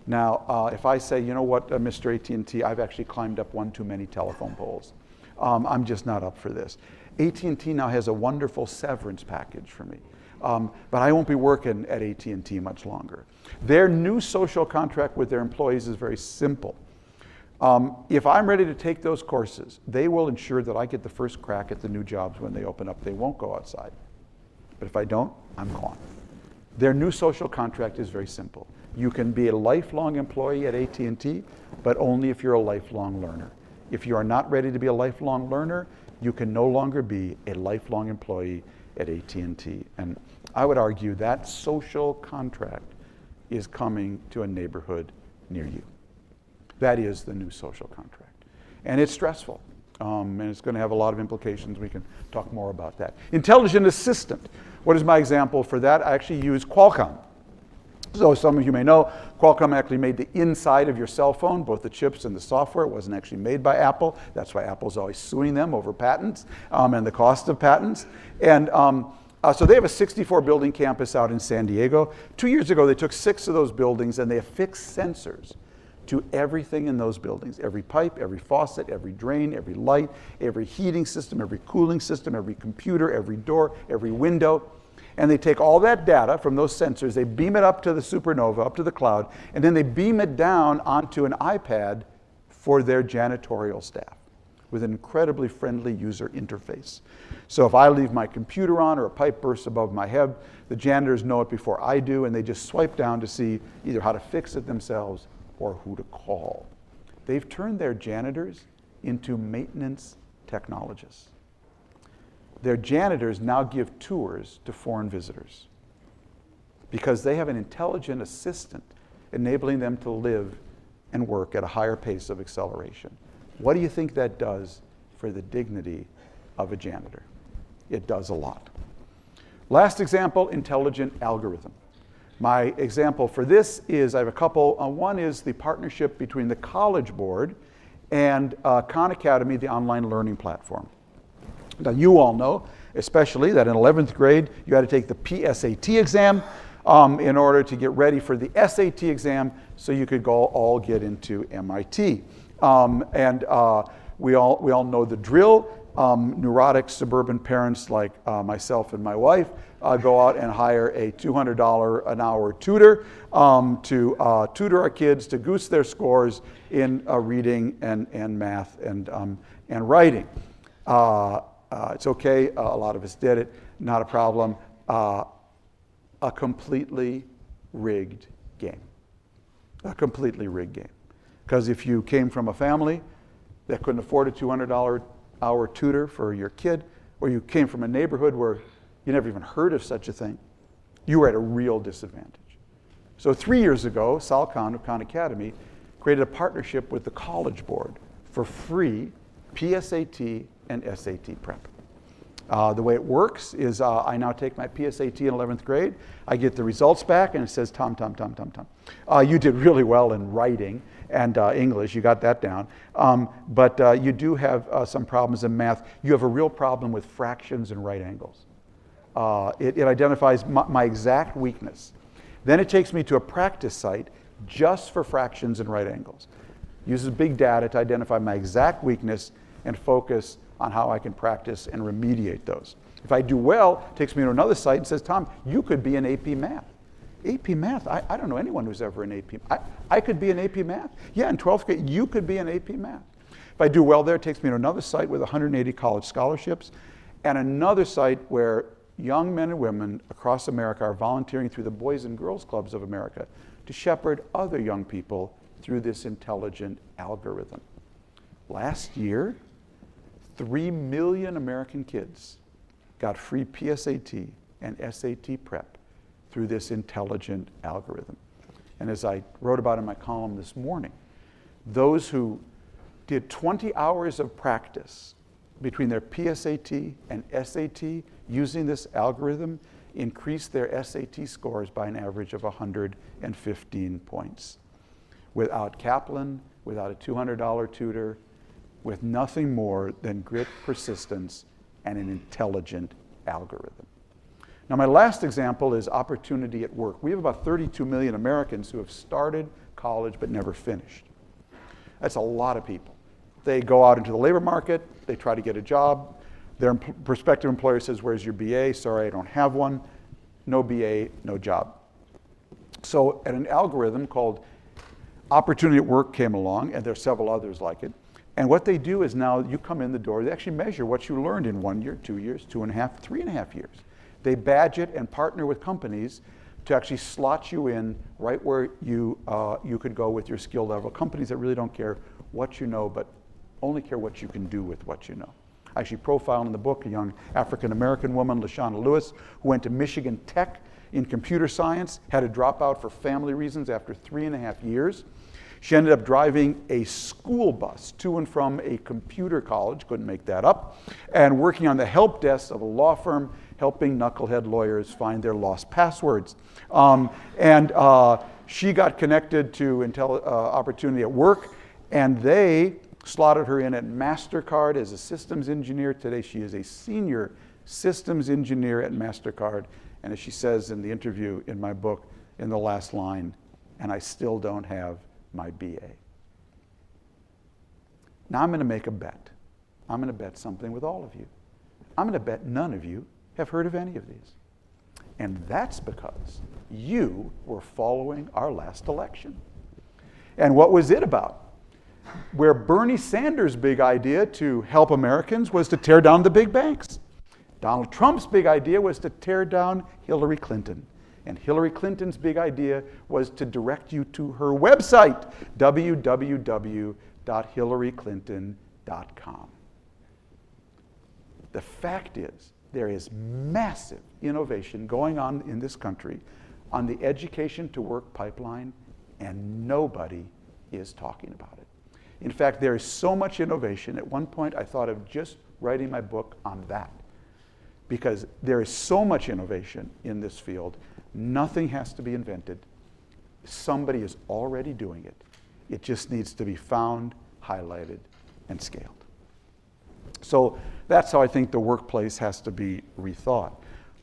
Now, if I say, "You know what, Mr. AT&T, I've actually climbed up one too many telephone poles. I'm just not up for this." AT&T now has a wonderful severance package for me. but I won't be working at AT&T much longer. Their new social contract with their employees is very simple. If I'm ready to take those courses, they will ensure that I get the first crack at the new jobs when they open up. They won't go outside. But if I don't, I'm gone. Their new social contract is very simple. You can be a lifelong employee at AT&T, but only if you're a lifelong learner. If you are not ready to be a lifelong learner, you can no longer be a lifelong employee at AT&T. And I would argue that social contract is coming to a neighborhood near you. That is the new social contract. And it's stressful. And it's going to have a lot of implications. We can talk more about that. Intelligent assistant. What is my example for that? I actually use Qualcomm. So some of you may know, Qualcomm actually made the inside of your cell phone, both the chips and the software. It wasn't actually made by Apple. That's why Apple's always suing them over patents and the cost of patents. And so they have a 64-building campus out in San Diego. 2 years ago, they took 6 of those buildings and they affixed sensors to everything in those buildings. Every pipe, every faucet, every drain, every light, every heating system, every cooling system, every computer, every door, every window. And they take all that data from those sensors, they beam it up to the Supernova, up to the cloud, and then they beam it down onto an iPad for their janitorial staff with an incredibly friendly user interface. So if I leave my computer on or a pipe bursts above my head, the janitors know it before I do, and they just swipe down to see either how to fix it themselves or who to call. They've turned their janitors into maintenance technologists. Their janitors now give tours to foreign visitors because they have an intelligent assistant enabling them to live and work at a higher pace of acceleration. What do you think that does for the dignity of a janitor? It does a lot. Last example, intelligent algorithm. My example for this is, I have a couple. One is the partnership between the College Board and Khan Academy, the online learning platform. Now you all know, especially, that in 11th grade you had to take the PSAT exam in order to get ready for the SAT exam so you could all get into MIT. We all know the drill. Neurotic suburban parents like myself and my wife go out and hire a $200 an hour tutor to tutor our kids to goose their scores in reading and math and writing. It's okay, a lot of us did it, not a problem. A completely rigged game. A completely rigged game. Because if you came from a family that couldn't afford a $200 hour tutor for your kid, or you came from a neighborhood where you never even heard of such a thing, you were at a real disadvantage. So 3 years ago, Sal Khan of Khan Academy created a partnership with the College Board for free PSAT and SAT prep. The way it works is I now take my PSAT in 11th grade. I get the results back and it says, Tom. You did really well in writing and English, you got that down. But you do have some problems in math. You have a real problem with fractions and right angles. It identifies my exact weakness. Then it takes me to a practice site just for fractions and right angles. Uses big data to identify my exact weakness and focus on how I can practice and remediate those. If I do well, it takes me to another site and says, Tom, you could be an AP Math. AP Math, I don't know anyone who's ever in AP. I could be an AP Math. Yeah, in 12th grade, you could be an AP Math. If I do well there, it takes me to another site with 180 college scholarships and another site where young men and women across America are volunteering through the Boys and Girls Clubs of America to shepherd other young people through this intelligent algorithm. Last year, 3 million American kids got free PSAT and SAT prep through this intelligent algorithm. And as I wrote about in my column this morning, those who did 20 hours of practice between their PSAT and SAT using this algorithm increased their SAT scores by an average of 115 points. Without Kaplan, without a $200 tutor, with nothing more than grit, persistence, and an intelligent algorithm. Now, my last example is opportunity at work. We have about 32 million Americans who have started college but never finished. That's a lot of people. They go out into the labor market, they try to get a job, their prospective employer says, where's your BA? Sorry, I don't have one. no BA, no job. So an algorithm called Opportunity at Work came along, and there are several others like it. And what they do is now you come in the door, they actually measure what you learned in 1 year, 2 years, 2.5, 3.5 years. They badge it and partner with companies to actually slot you in right where you could go with your skill level. Companies that really don't care what you know, but only care what you can do with what you know. I actually profile in the book a young African-American woman, LaShawna Lewis, who went to Michigan Tech in computer science, had to drop out for family reasons after 3.5 years. She ended up driving a school bus to and from a computer college, couldn't make that up, and working on the help desk of a law firm, helping knucklehead lawyers find their lost passwords. She got connected to Opportunity at Work, and they slotted her in at MasterCard as a systems engineer. Today she is a senior systems engineer at MasterCard, and as she says in the interview in my book, in the last line, and I still don't have my BA. Now I'm going to make a bet. I'm going to bet something with all of you. I'm going to bet none of you have heard of any of these. And that's because you were following our last election. And what was it about? Where Bernie Sanders' big idea to help Americans was to tear down the big banks. Donald Trump's big idea was to tear down Hillary Clinton. And Hillary Clinton's big idea was to direct you to her website, www.hillaryclinton.com. The fact is, there is massive innovation going on in this country on the education to work pipeline, and nobody is talking about it. In fact, there is so much innovation. At one point, I thought of just writing my book on that, because there is so much innovation in this field. Nothing has to be invented. Somebody is already doing it. It just needs to be found, highlighted, and scaled. So that's how I think the workplace has to be rethought.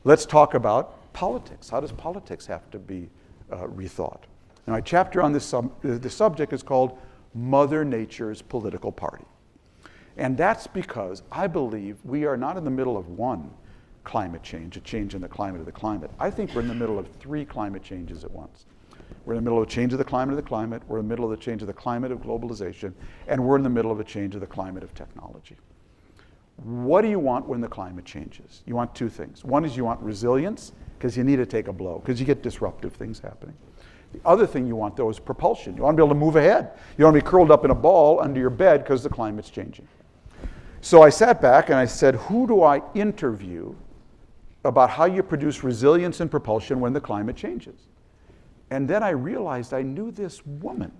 Let's talk about politics. How does politics have to be rethought? And my chapter on this subject is called Mother Nature's Political Party. And that's because I believe we are not in the middle of one climate change, a change in the climate of the climate. I think we're in the middle of 3 climate changes at once. We're in the middle of a change of the climate of the climate, we're in the middle of the change of the climate of globalization, and we're in the middle of a change of the climate of technology. What do you want when the climate changes? You want 2 things. One is you want resilience, because you need to take a blow, because you get disruptive things happening. The other thing you want, though, is propulsion. You want to be able to move ahead. You don't want to be curled up in a ball under your bed because the climate's changing. So I sat back and I said, who do I interview about how you produce resilience and propulsion when the climate changes? And then I realized I knew this woman.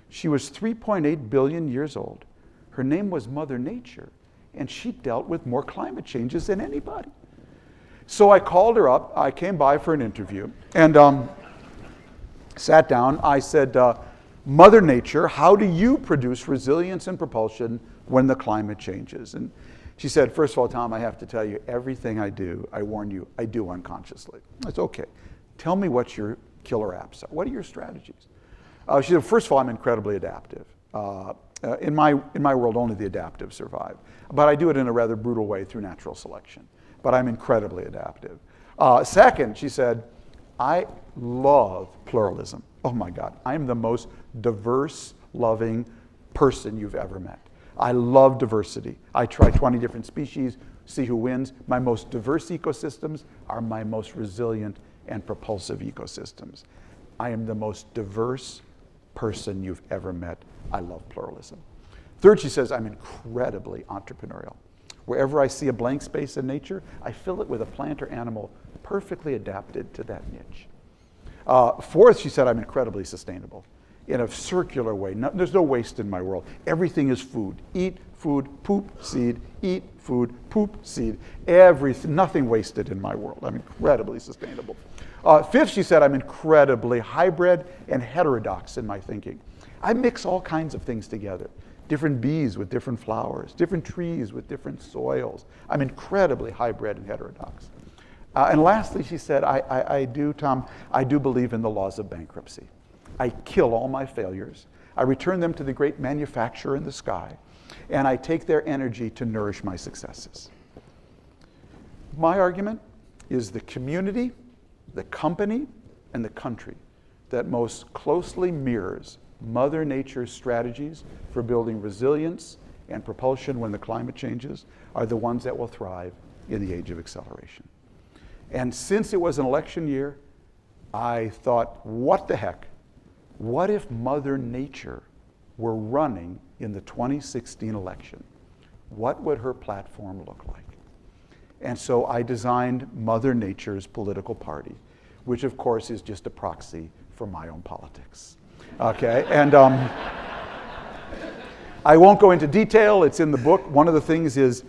She was 3.8 billion years old. Her name was Mother Nature, and she dealt with more climate changes than anybody. So I called her up. I came by for an interview and sat down. I said, Mother Nature, how do you produce resilience and propulsion when the climate changes? And she said, first of all, Tom, I have to tell you, everything I do, I warn you, I do unconsciously. That's okay. Tell me what your killer apps are. What are your strategies? She said, first of all, I'm incredibly adaptive. In my world, only the adaptive survive. But I do it in a rather brutal way through natural selection. But I'm incredibly adaptive. Second, she said, I love pluralism. Oh my God, I'm the most diverse, loving person you've ever met. I love diversity. I try 20 different species, see who wins. My most diverse ecosystems are my most resilient and propulsive ecosystems. I am the most diverse person you've ever met. I love pluralism. Third, she says, I'm incredibly entrepreneurial. Wherever I see a blank space in nature, I fill it with a plant or animal perfectly adapted to that niche. Fourth, she said, I'm incredibly sustainable in a circular way. No, there's no waste in my world. Everything is food. Eat, food, poop, seed. Eat, food, poop, seed. Nothing wasted in my world. I'm incredibly sustainable. Fifth, she said, I'm incredibly hybrid and heterodox in my thinking. I mix all kinds of things together. Different bees with different flowers, different trees with different soils. I'm incredibly hybrid and heterodox. And lastly, she said, I do believe in the laws of bankruptcy. I kill all my failures. I return them to the great manufacturer in the sky, and I take their energy to nourish my successes. My argument is the community the company and the country that most closely mirrors Mother Nature's strategies for building resilience and propulsion when the climate changes are the ones that will thrive in the age of acceleration. And since it was an election year, I thought, what the heck? What if Mother Nature were running in the 2016 election? What would her platform look like? And so I designed Mother Nature's political party, which of course is just a proxy for my own politics. Okay, and I won't go into detail, it's in the book. One of the things is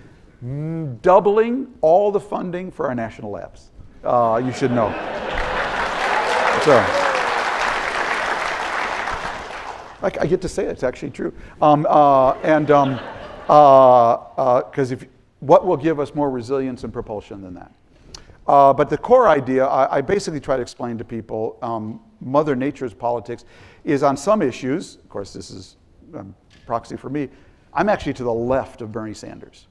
doubling all the funding for our national labs. You should know. So, I get to say it, it's actually true. Because what will give us more resilience and propulsion than that? But the core idea, I basically try to explain to people, Mother Nature's politics is on some issues, of course this is proxy for me, I'm actually to the left of Bernie Sanders.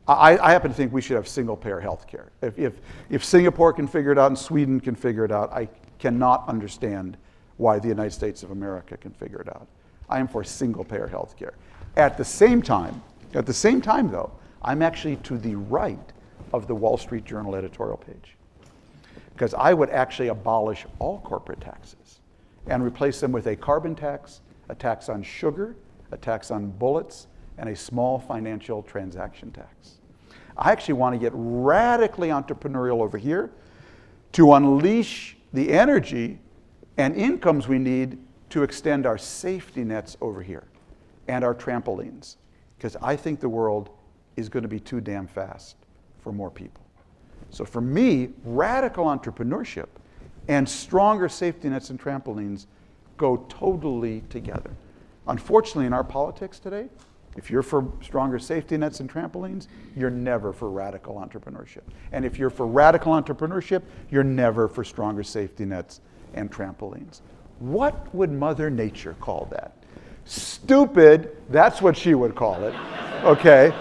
I happen to think we should have single-payer health care. If Singapore can figure it out and Sweden can figure it out, I cannot understand why the United States of America can figure it out. I am for single-payer health care. At the same time though, I'm actually to the right of the Wall Street Journal editorial page. Because I would actually abolish all corporate taxes and replace them with a carbon tax, a tax on sugar, a tax on bullets, and a small financial transaction tax. I actually want to get radically entrepreneurial over here to unleash the energy and incomes we need to extend our safety nets over here and our trampolines. Because I think the world is going to be too damn fast for more people. So for me, radical entrepreneurship and stronger safety nets and trampolines go totally together. Unfortunately, in our politics today, if you're for stronger safety nets and trampolines, you're never for radical entrepreneurship. And if you're for radical entrepreneurship, you're never for stronger safety nets and trampolines. What would Mother Nature call that? Stupid, that's what she would call it, okay?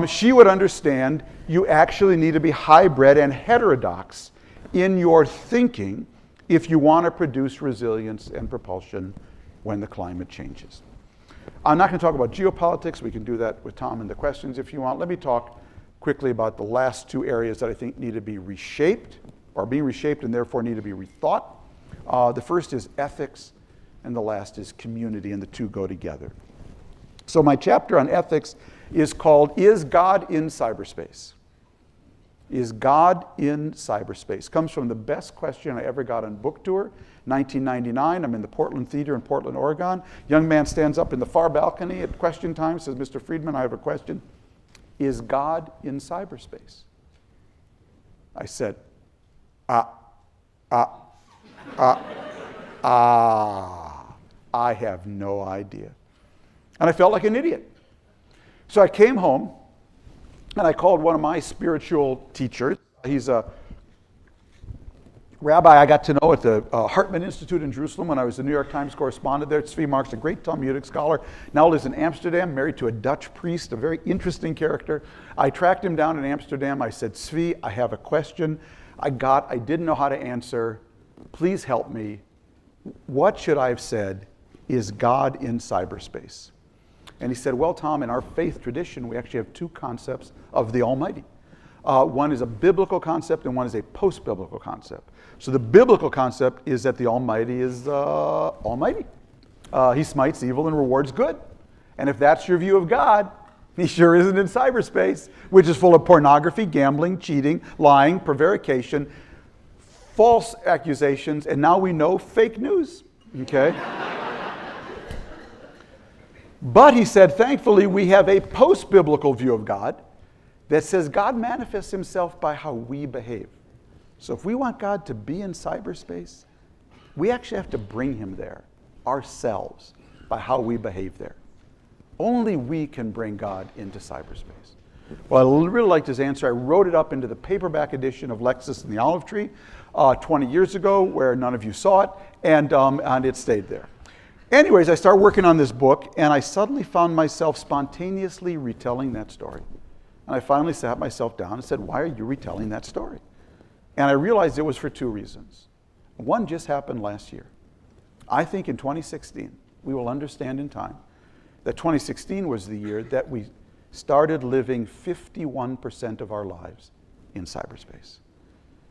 She would understand you actually need to be hybrid and heterodox in your thinking if you want to produce resilience and propulsion when the climate changes. I'm not going to talk about geopolitics. We can do that with Tom in the questions if you want. Let me talk quickly about the last two areas that I think need to be reshaped, or being reshaped and therefore need to be rethought. The first is ethics, and the last is community, and the two go together. So my chapter on ethics is called, Is God in Cyberspace? Is God in Cyberspace? Comes from the best question I ever got on book tour, 1999. I'm in the Portland Theater in Portland, Oregon. Young man stands up in the far balcony at question time, says, Mr. Friedman, I have a question. Is God in cyberspace? I said, I have no idea. And I felt like an idiot. So I came home and I called one of my spiritual teachers. He's a rabbi I got to know at the Hartman Institute in Jerusalem when I was the New York Times correspondent there. Tzvi Marks, a great Talmudic scholar, now lives in Amsterdam, married to a Dutch priest, a very interesting character. I tracked him down in Amsterdam. I said, Tzvi, I have a question I didn't know how to answer. Please help me. What should I have said? Is God in cyberspace? And he said, well, Tom, in our faith tradition, we actually have two concepts of the Almighty. One is a biblical concept and one is a post-biblical concept. So the biblical concept is that the Almighty is almighty. He smites evil and rewards good. And if that's your view of God, he sure isn't in cyberspace, which is full of pornography, gambling, cheating, lying, prevarication, false accusations, and now we know fake news, okay? But he said, thankfully, we have a post-biblical view of God that says God manifests himself by how we behave. So if we want God to be in cyberspace, we actually have to bring him there ourselves by how we behave there. Only we can bring God into cyberspace. Well, I really liked his answer. I wrote it up into the paperback edition of Lexus and the Olive Tree 20 years ago, where none of you saw it, and it stayed there. Anyways, I started working on this book, and I suddenly found myself spontaneously retelling that story. And I finally sat myself down and said, why are you retelling that story? And I realized it was for two reasons. One just happened last year. I think in 2016, we will understand in time that 2016 was the year that we started living 51% of our lives in cyberspace.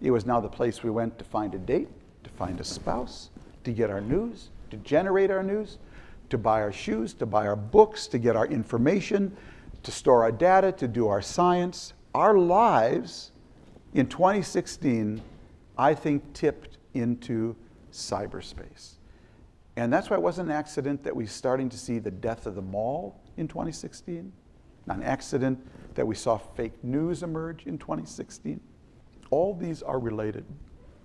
It was now the place we went to find a date, to find a spouse, to get our news, to generate our news, to buy our shoes, to buy our books, to get our information, to store our data, to do our science. Our lives in 2016, I think, tipped into cyberspace. And that's why it wasn't an accident that we're starting to see the death of the mall in 2016. Not an accident that we saw fake news emerge in 2016. All these are related.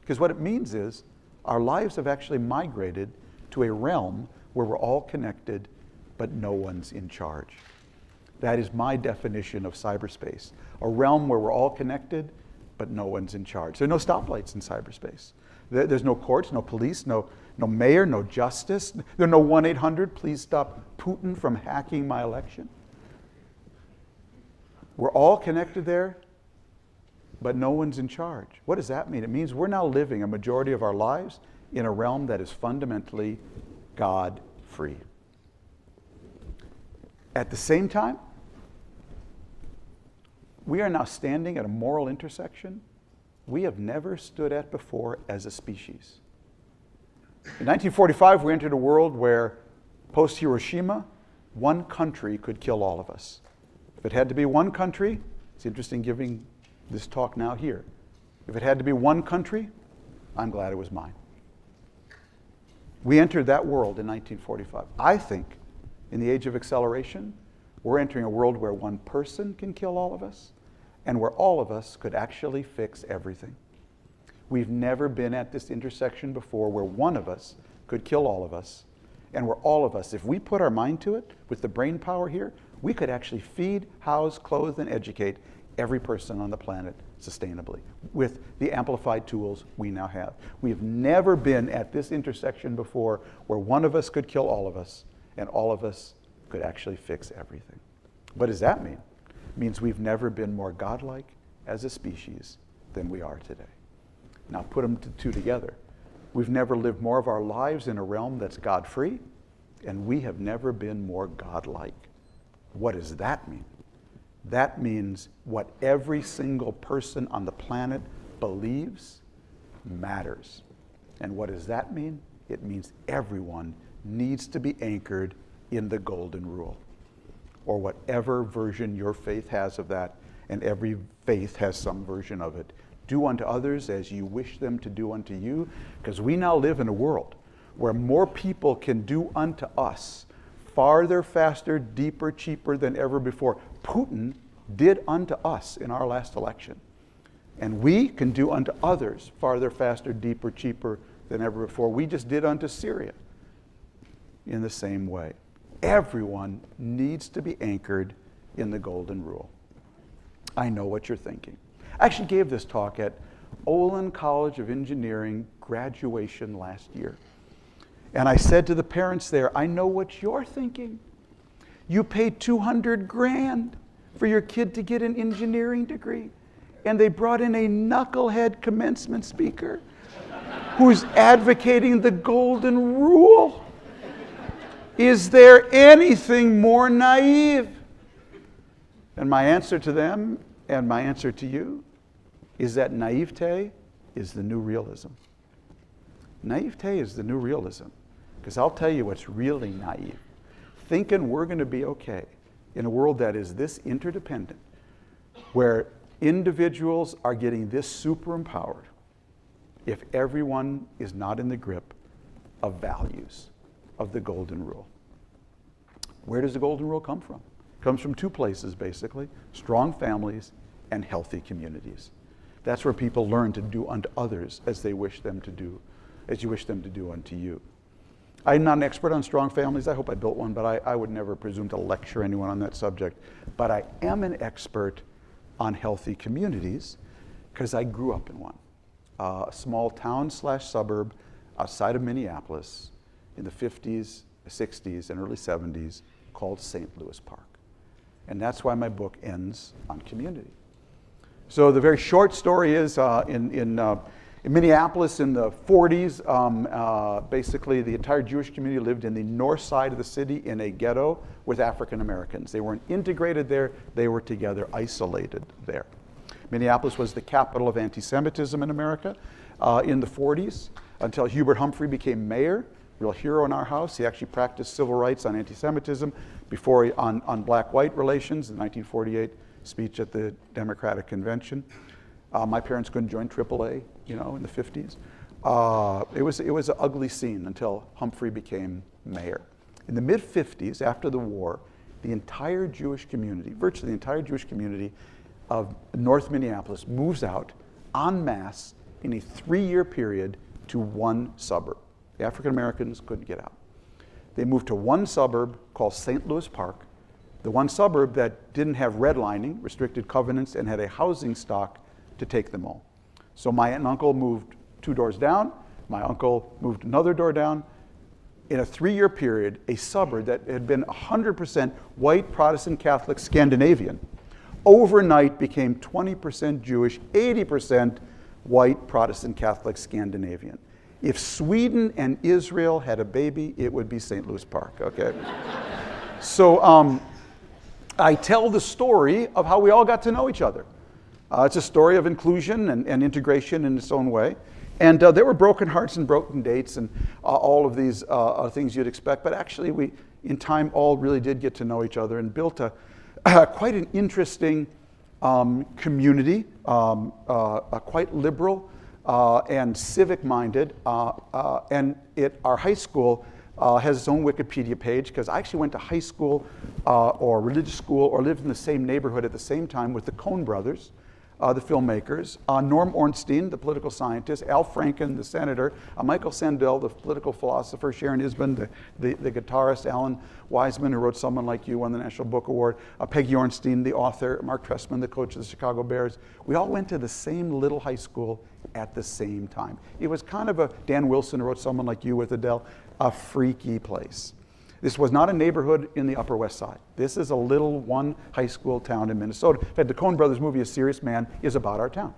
Because what it means is our lives have actually migrated to a realm where we're all connected, but no one's in charge. That is my definition of cyberspace. A realm where we're all connected, but no one's in charge. There are no stoplights in cyberspace. There's no courts, no police, no mayor, no justice. There are no 1-800, please stop Putin from hacking my election. We're all connected there, but no one's in charge. What does that mean? It means we're now living a majority of our lives in a realm that is fundamentally God-free. At the same time, we are now standing at a moral intersection we have never stood at before as a species. In 1945, we entered a world where, post-Hiroshima, one country could kill all of us. If it had to be one country, it's interesting giving this talk now here. If it had to be one country, I'm glad it was mine. We entered that world in 1945. I think, in the age of acceleration, we're entering a world where one person can kill all of us, and where all of us could actually fix everything. We've never been at this intersection before where one of us could kill all of us, and where all of us, if we put our mind to it, with the brain power here, we could actually feed, house, clothe, and educate every person on the planet sustainably with the amplified tools we now have. We've never been at this intersection before where one of us could kill all of us, and all of us could actually fix everything. What does that mean? It means we've never been more godlike as a species than we are today. Now put them two together. We've never lived more of our lives in a realm that's God-free, and we have never been more godlike. What does that mean? That means what every single person on the planet believes matters. And what does that mean? It means everyone needs to be anchored in the golden rule, or whatever version your faith has of that, and every faith has some version of it. Do unto others as you wish them to do unto you, because we now live in a world where more people can do unto us farther, faster, deeper, cheaper than ever before. Putin did unto us in our last election. And we can do unto others farther, faster, deeper, cheaper than ever before. We just did unto Syria in the same way. Everyone needs to be anchored in the golden rule. I know what you're thinking. I actually gave this talk at Olin College of Engineering graduation last year. And I said to the parents there, I know what you're thinking. You paid $200,000 for your kid to get an engineering degree. And they brought in a knucklehead commencement speaker who's advocating the golden rule. Is there anything more naive? And my answer to them and my answer to you is that naivete is the new realism. Naivete is the new realism. Because I'll tell you what's really naive. Thinking we're going to be okay in a world that is this interdependent, where individuals are getting this super empowered, if everyone is not in the grip of values of the golden rule. Where does the golden rule come from? It comes from two places, basically: strong families and healthy communities. That's where people learn to do unto others as they wish them to do, as you wish them to do unto you. I'm not an expert on strong families. I hope I built one, but I would never presume to lecture anyone on that subject. But I am an expert on healthy communities because I grew up in one. A small town/suburb outside of Minneapolis in the 50s, 60s, and early 70s called St. Louis Park. And that's why my book ends on community. So the very short story is in Minneapolis in the 40s, basically the entire Jewish community lived in the north side of the city in a ghetto with African Americans. They weren't integrated there, they were together, isolated there. Minneapolis was the capital of anti-Semitism in America in the 40s until Hubert Humphrey became mayor, real hero in our house. He actually practiced civil rights on anti-Semitism before on black-white relations, the 1948 speech at the Democratic Convention. My parents couldn't join AAA, in the 50s. It was an ugly scene until Humphrey became mayor. In the mid-50s, after the war, the entire Jewish community, virtually the entire Jewish community of North Minneapolis moves out en masse in a 3-year period to one suburb. The African Americans couldn't get out. They moved to one suburb called St. Louis Park, the one suburb that didn't have redlining, restricted covenants, and had a housing stock to take them all. So my aunt and uncle moved 2 doors down. My uncle moved another door down. In a 3-year period, a suburb that had been 100% white Protestant Catholic Scandinavian overnight became 20% Jewish, 80% white Protestant Catholic Scandinavian. If Sweden and Israel had a baby, it would be St. Louis Park, okay? So I tell the story of how we all got to know each other. It's a story of inclusion and integration in its own way. And there were broken hearts and broken dates and all of these things you'd expect. But actually, we, in time, all really did get to know each other and built quite an interesting community, quite liberal and civic-minded. And our high school has its own Wikipedia page, because I actually went to high school or religious school or lived in the same neighborhood at the same time with the Coen brothers, the filmmakers, Norm Ornstein, the political scientist, Al Franken, the senator, Michael Sandel, the political philosopher, Sharon Isbin, the guitarist, Alan Wiseman, who wrote Someone Like You, won the National Book Award, Peggy Ornstein, the author, Mark Trestman, the coach of the Chicago Bears. We all went to the same little high school at the same time. It was kind of Dan Wilson, who wrote Someone Like You with Adele, a freaky place. This was not a neighborhood in the Upper West Side. This is a little one high school town in Minnesota. In fact, the Coen Brothers movie, A Serious Man, is about our town.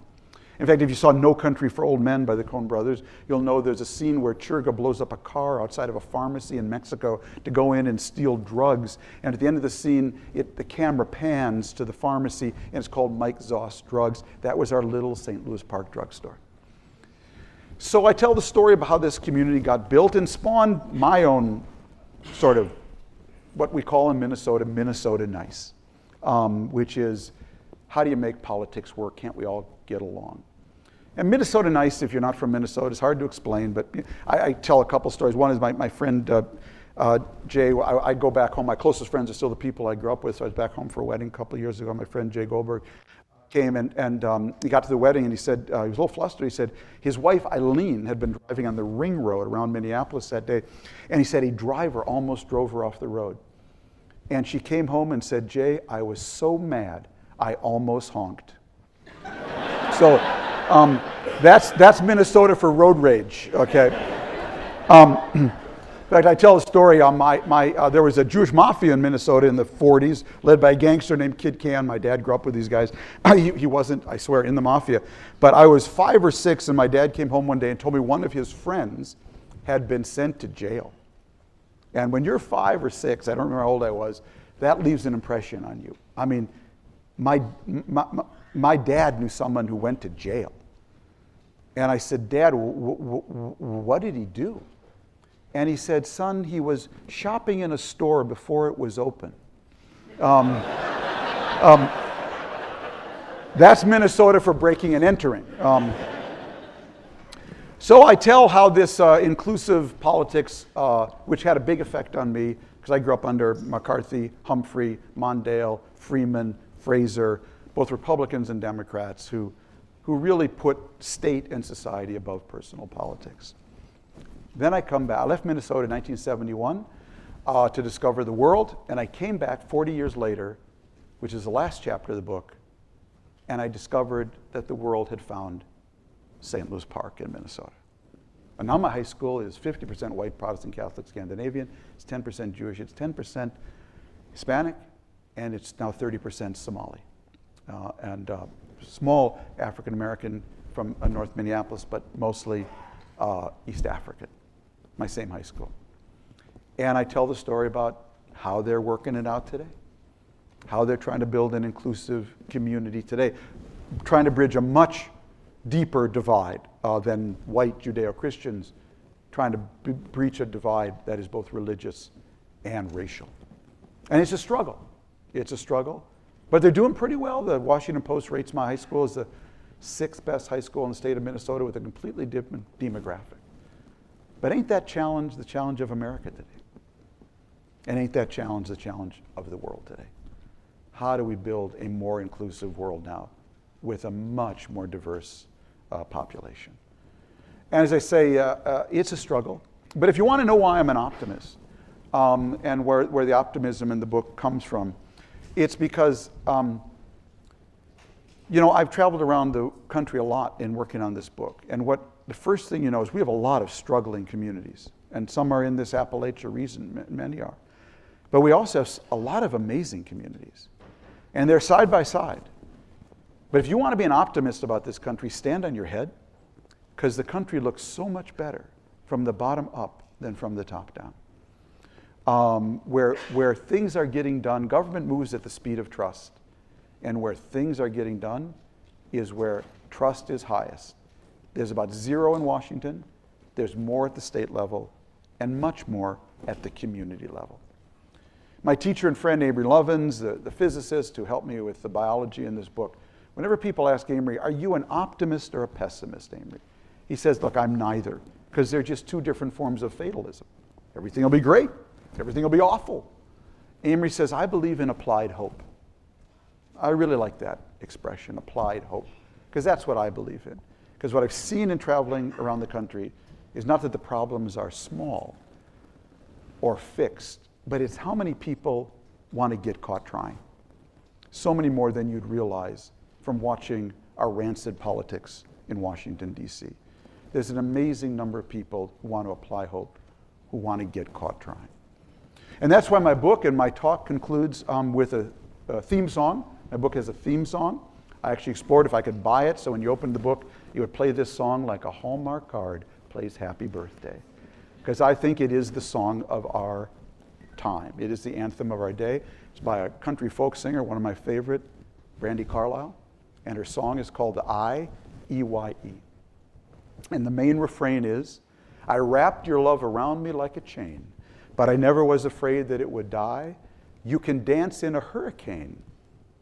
In fact, if you saw No Country for Old Men by the Coen Brothers, you'll know there's a scene where Churga blows up a car outside of a pharmacy in Mexico to go in and steal drugs. And at the end of the scene, the camera pans to the pharmacy, and it's called Mike Zoss Drugs. That was our little St. Louis Park drugstore. So I tell the story about how this community got built and spawned my own sort of what we call in Minnesota, Minnesota nice, which is, how do you make politics work? Can't we all get along? And Minnesota nice, if you're not from Minnesota, is hard to explain, but I tell a couple stories. One is my friend Jay. I go back home. My closest friends are still the people I grew up with, so I was back home for a wedding a couple of years ago. My friend Jay Goldberg came and he got to the wedding, and he said, he was a little flustered. He said his wife Eileen had been driving on the ring road around Minneapolis that day, and he said a driver almost drove her off the road. And she came home and said, Jay, I was so mad, I almost honked. So that's Minnesota for road rage, okay? In fact, I tell a story. There was a Jewish mafia in Minnesota in the 40s, led by a gangster named Kid Can. My dad grew up with these guys. He wasn't, I swear, in the mafia. But I was 5 or 6, and my dad came home one day and told me one of his friends had been sent to jail. And when you're 5 or 6, I don't remember how old I was, that leaves an impression on you. I mean, my dad knew someone who went to jail. And I said, Dad, what did he do? And he said, son, he was shopping in a store before it was open. That's Minnesota for breaking and entering. So I tell how this inclusive politics, which had a big effect on me, because I grew up under McCarthy, Humphrey, Mondale, Freeman, Fraser, both Republicans and Democrats, who really put state and society above personal politics. Then I come back. I left Minnesota in 1971 to discover the world, and I came back 40 years later, which is the last chapter of the book, and I discovered that the world had found St. Louis Park in Minnesota. And now my high school is 50% white Protestant Catholic Scandinavian, it's 10% Jewish, it's 10% Hispanic, and it's now 30% Somali. small African American from North Minneapolis, but mostly East African, my same high school. And I tell the story about how they're working it out today, how they're trying to build an inclusive community today, trying to bridge a much deeper divide than white Judeo-Christians, trying to breach a divide that is both religious and racial. And it's a struggle. It's a struggle. But they're doing pretty well. The Washington Post rates my high school as the 6th best high school in the state of Minnesota with a completely different demographic. But ain't that challenge the challenge of America today? And ain't that challenge the challenge of the world today? How do we build a more inclusive world now with a much more diverse population? And as I say, it's a struggle. But if you want to know why I'm an optimist, and where the optimism in the book comes from, it's because I've traveled around the country a lot in working on this book. And the first thing you know is we have a lot of struggling communities. And some are in this Appalachia region, many are. But we also have a lot of amazing communities. And they're side by side. But if you want to be an optimist about this country, stand on your head, because the country looks so much better from the bottom up than from the top down. Where things are getting done, government moves at the speed of trust. And where things are getting done is where trust is highest. There's about 0 in Washington, there's more at the state level, and much more at the community level. My teacher and friend, Amory Lovins, the physicist who helped me with the biology in this book, whenever people ask Amory, are you an optimist or a pessimist, Amory? He says, look, I'm neither, because they're just two different forms of fatalism. Everything will be great, everything will be awful. Amory says, I believe in applied hope. I really like that expression, applied hope, because that's what I believe in. Because what I've seen in traveling around the country is not that the problems are small or fixed, but it's how many people want to get caught trying. So many more than you'd realize from watching our rancid politics in Washington, D.C. There's an amazing number of people who want to apply hope, who want to get caught trying. And that's why my book and my talk concludes with a theme song. My book has a theme song. I actually explored if I could buy it, so when you open the book, you would play this song like a Hallmark card plays Happy Birthday. Because I think it is the song of our time. It is the anthem of our day. It's by a country folk singer, one of my favorite, Brandi Carlile, and her song is called I-E-Y-E. And the main refrain is, I wrapped your love around me like a chain, but I never was afraid that it would die. You can dance in a hurricane,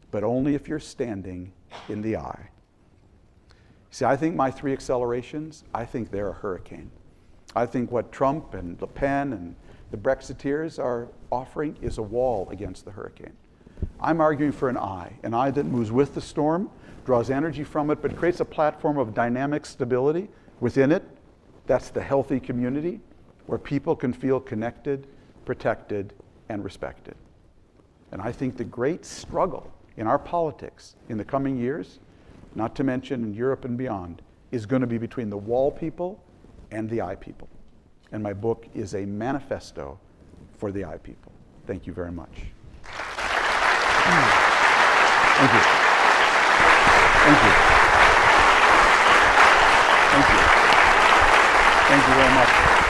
but only if you're standing in the eye. See, I think my 3 accelerations, I think they're a hurricane. I think what Trump and Le Pen and the Brexiteers are offering is a wall against the hurricane. I'm arguing for an eye that moves with the storm, draws energy from it, but creates a platform of dynamic stability within it. That's the healthy community where people can feel connected, protected, and respected. And I think the great struggle in our politics in the coming years, not to mention in Europe and beyond, is going to be between the wall people and the I people. And my book is a manifesto for the I people. Thank you very much. Thank you. Thank you. Thank you. Thank you very much.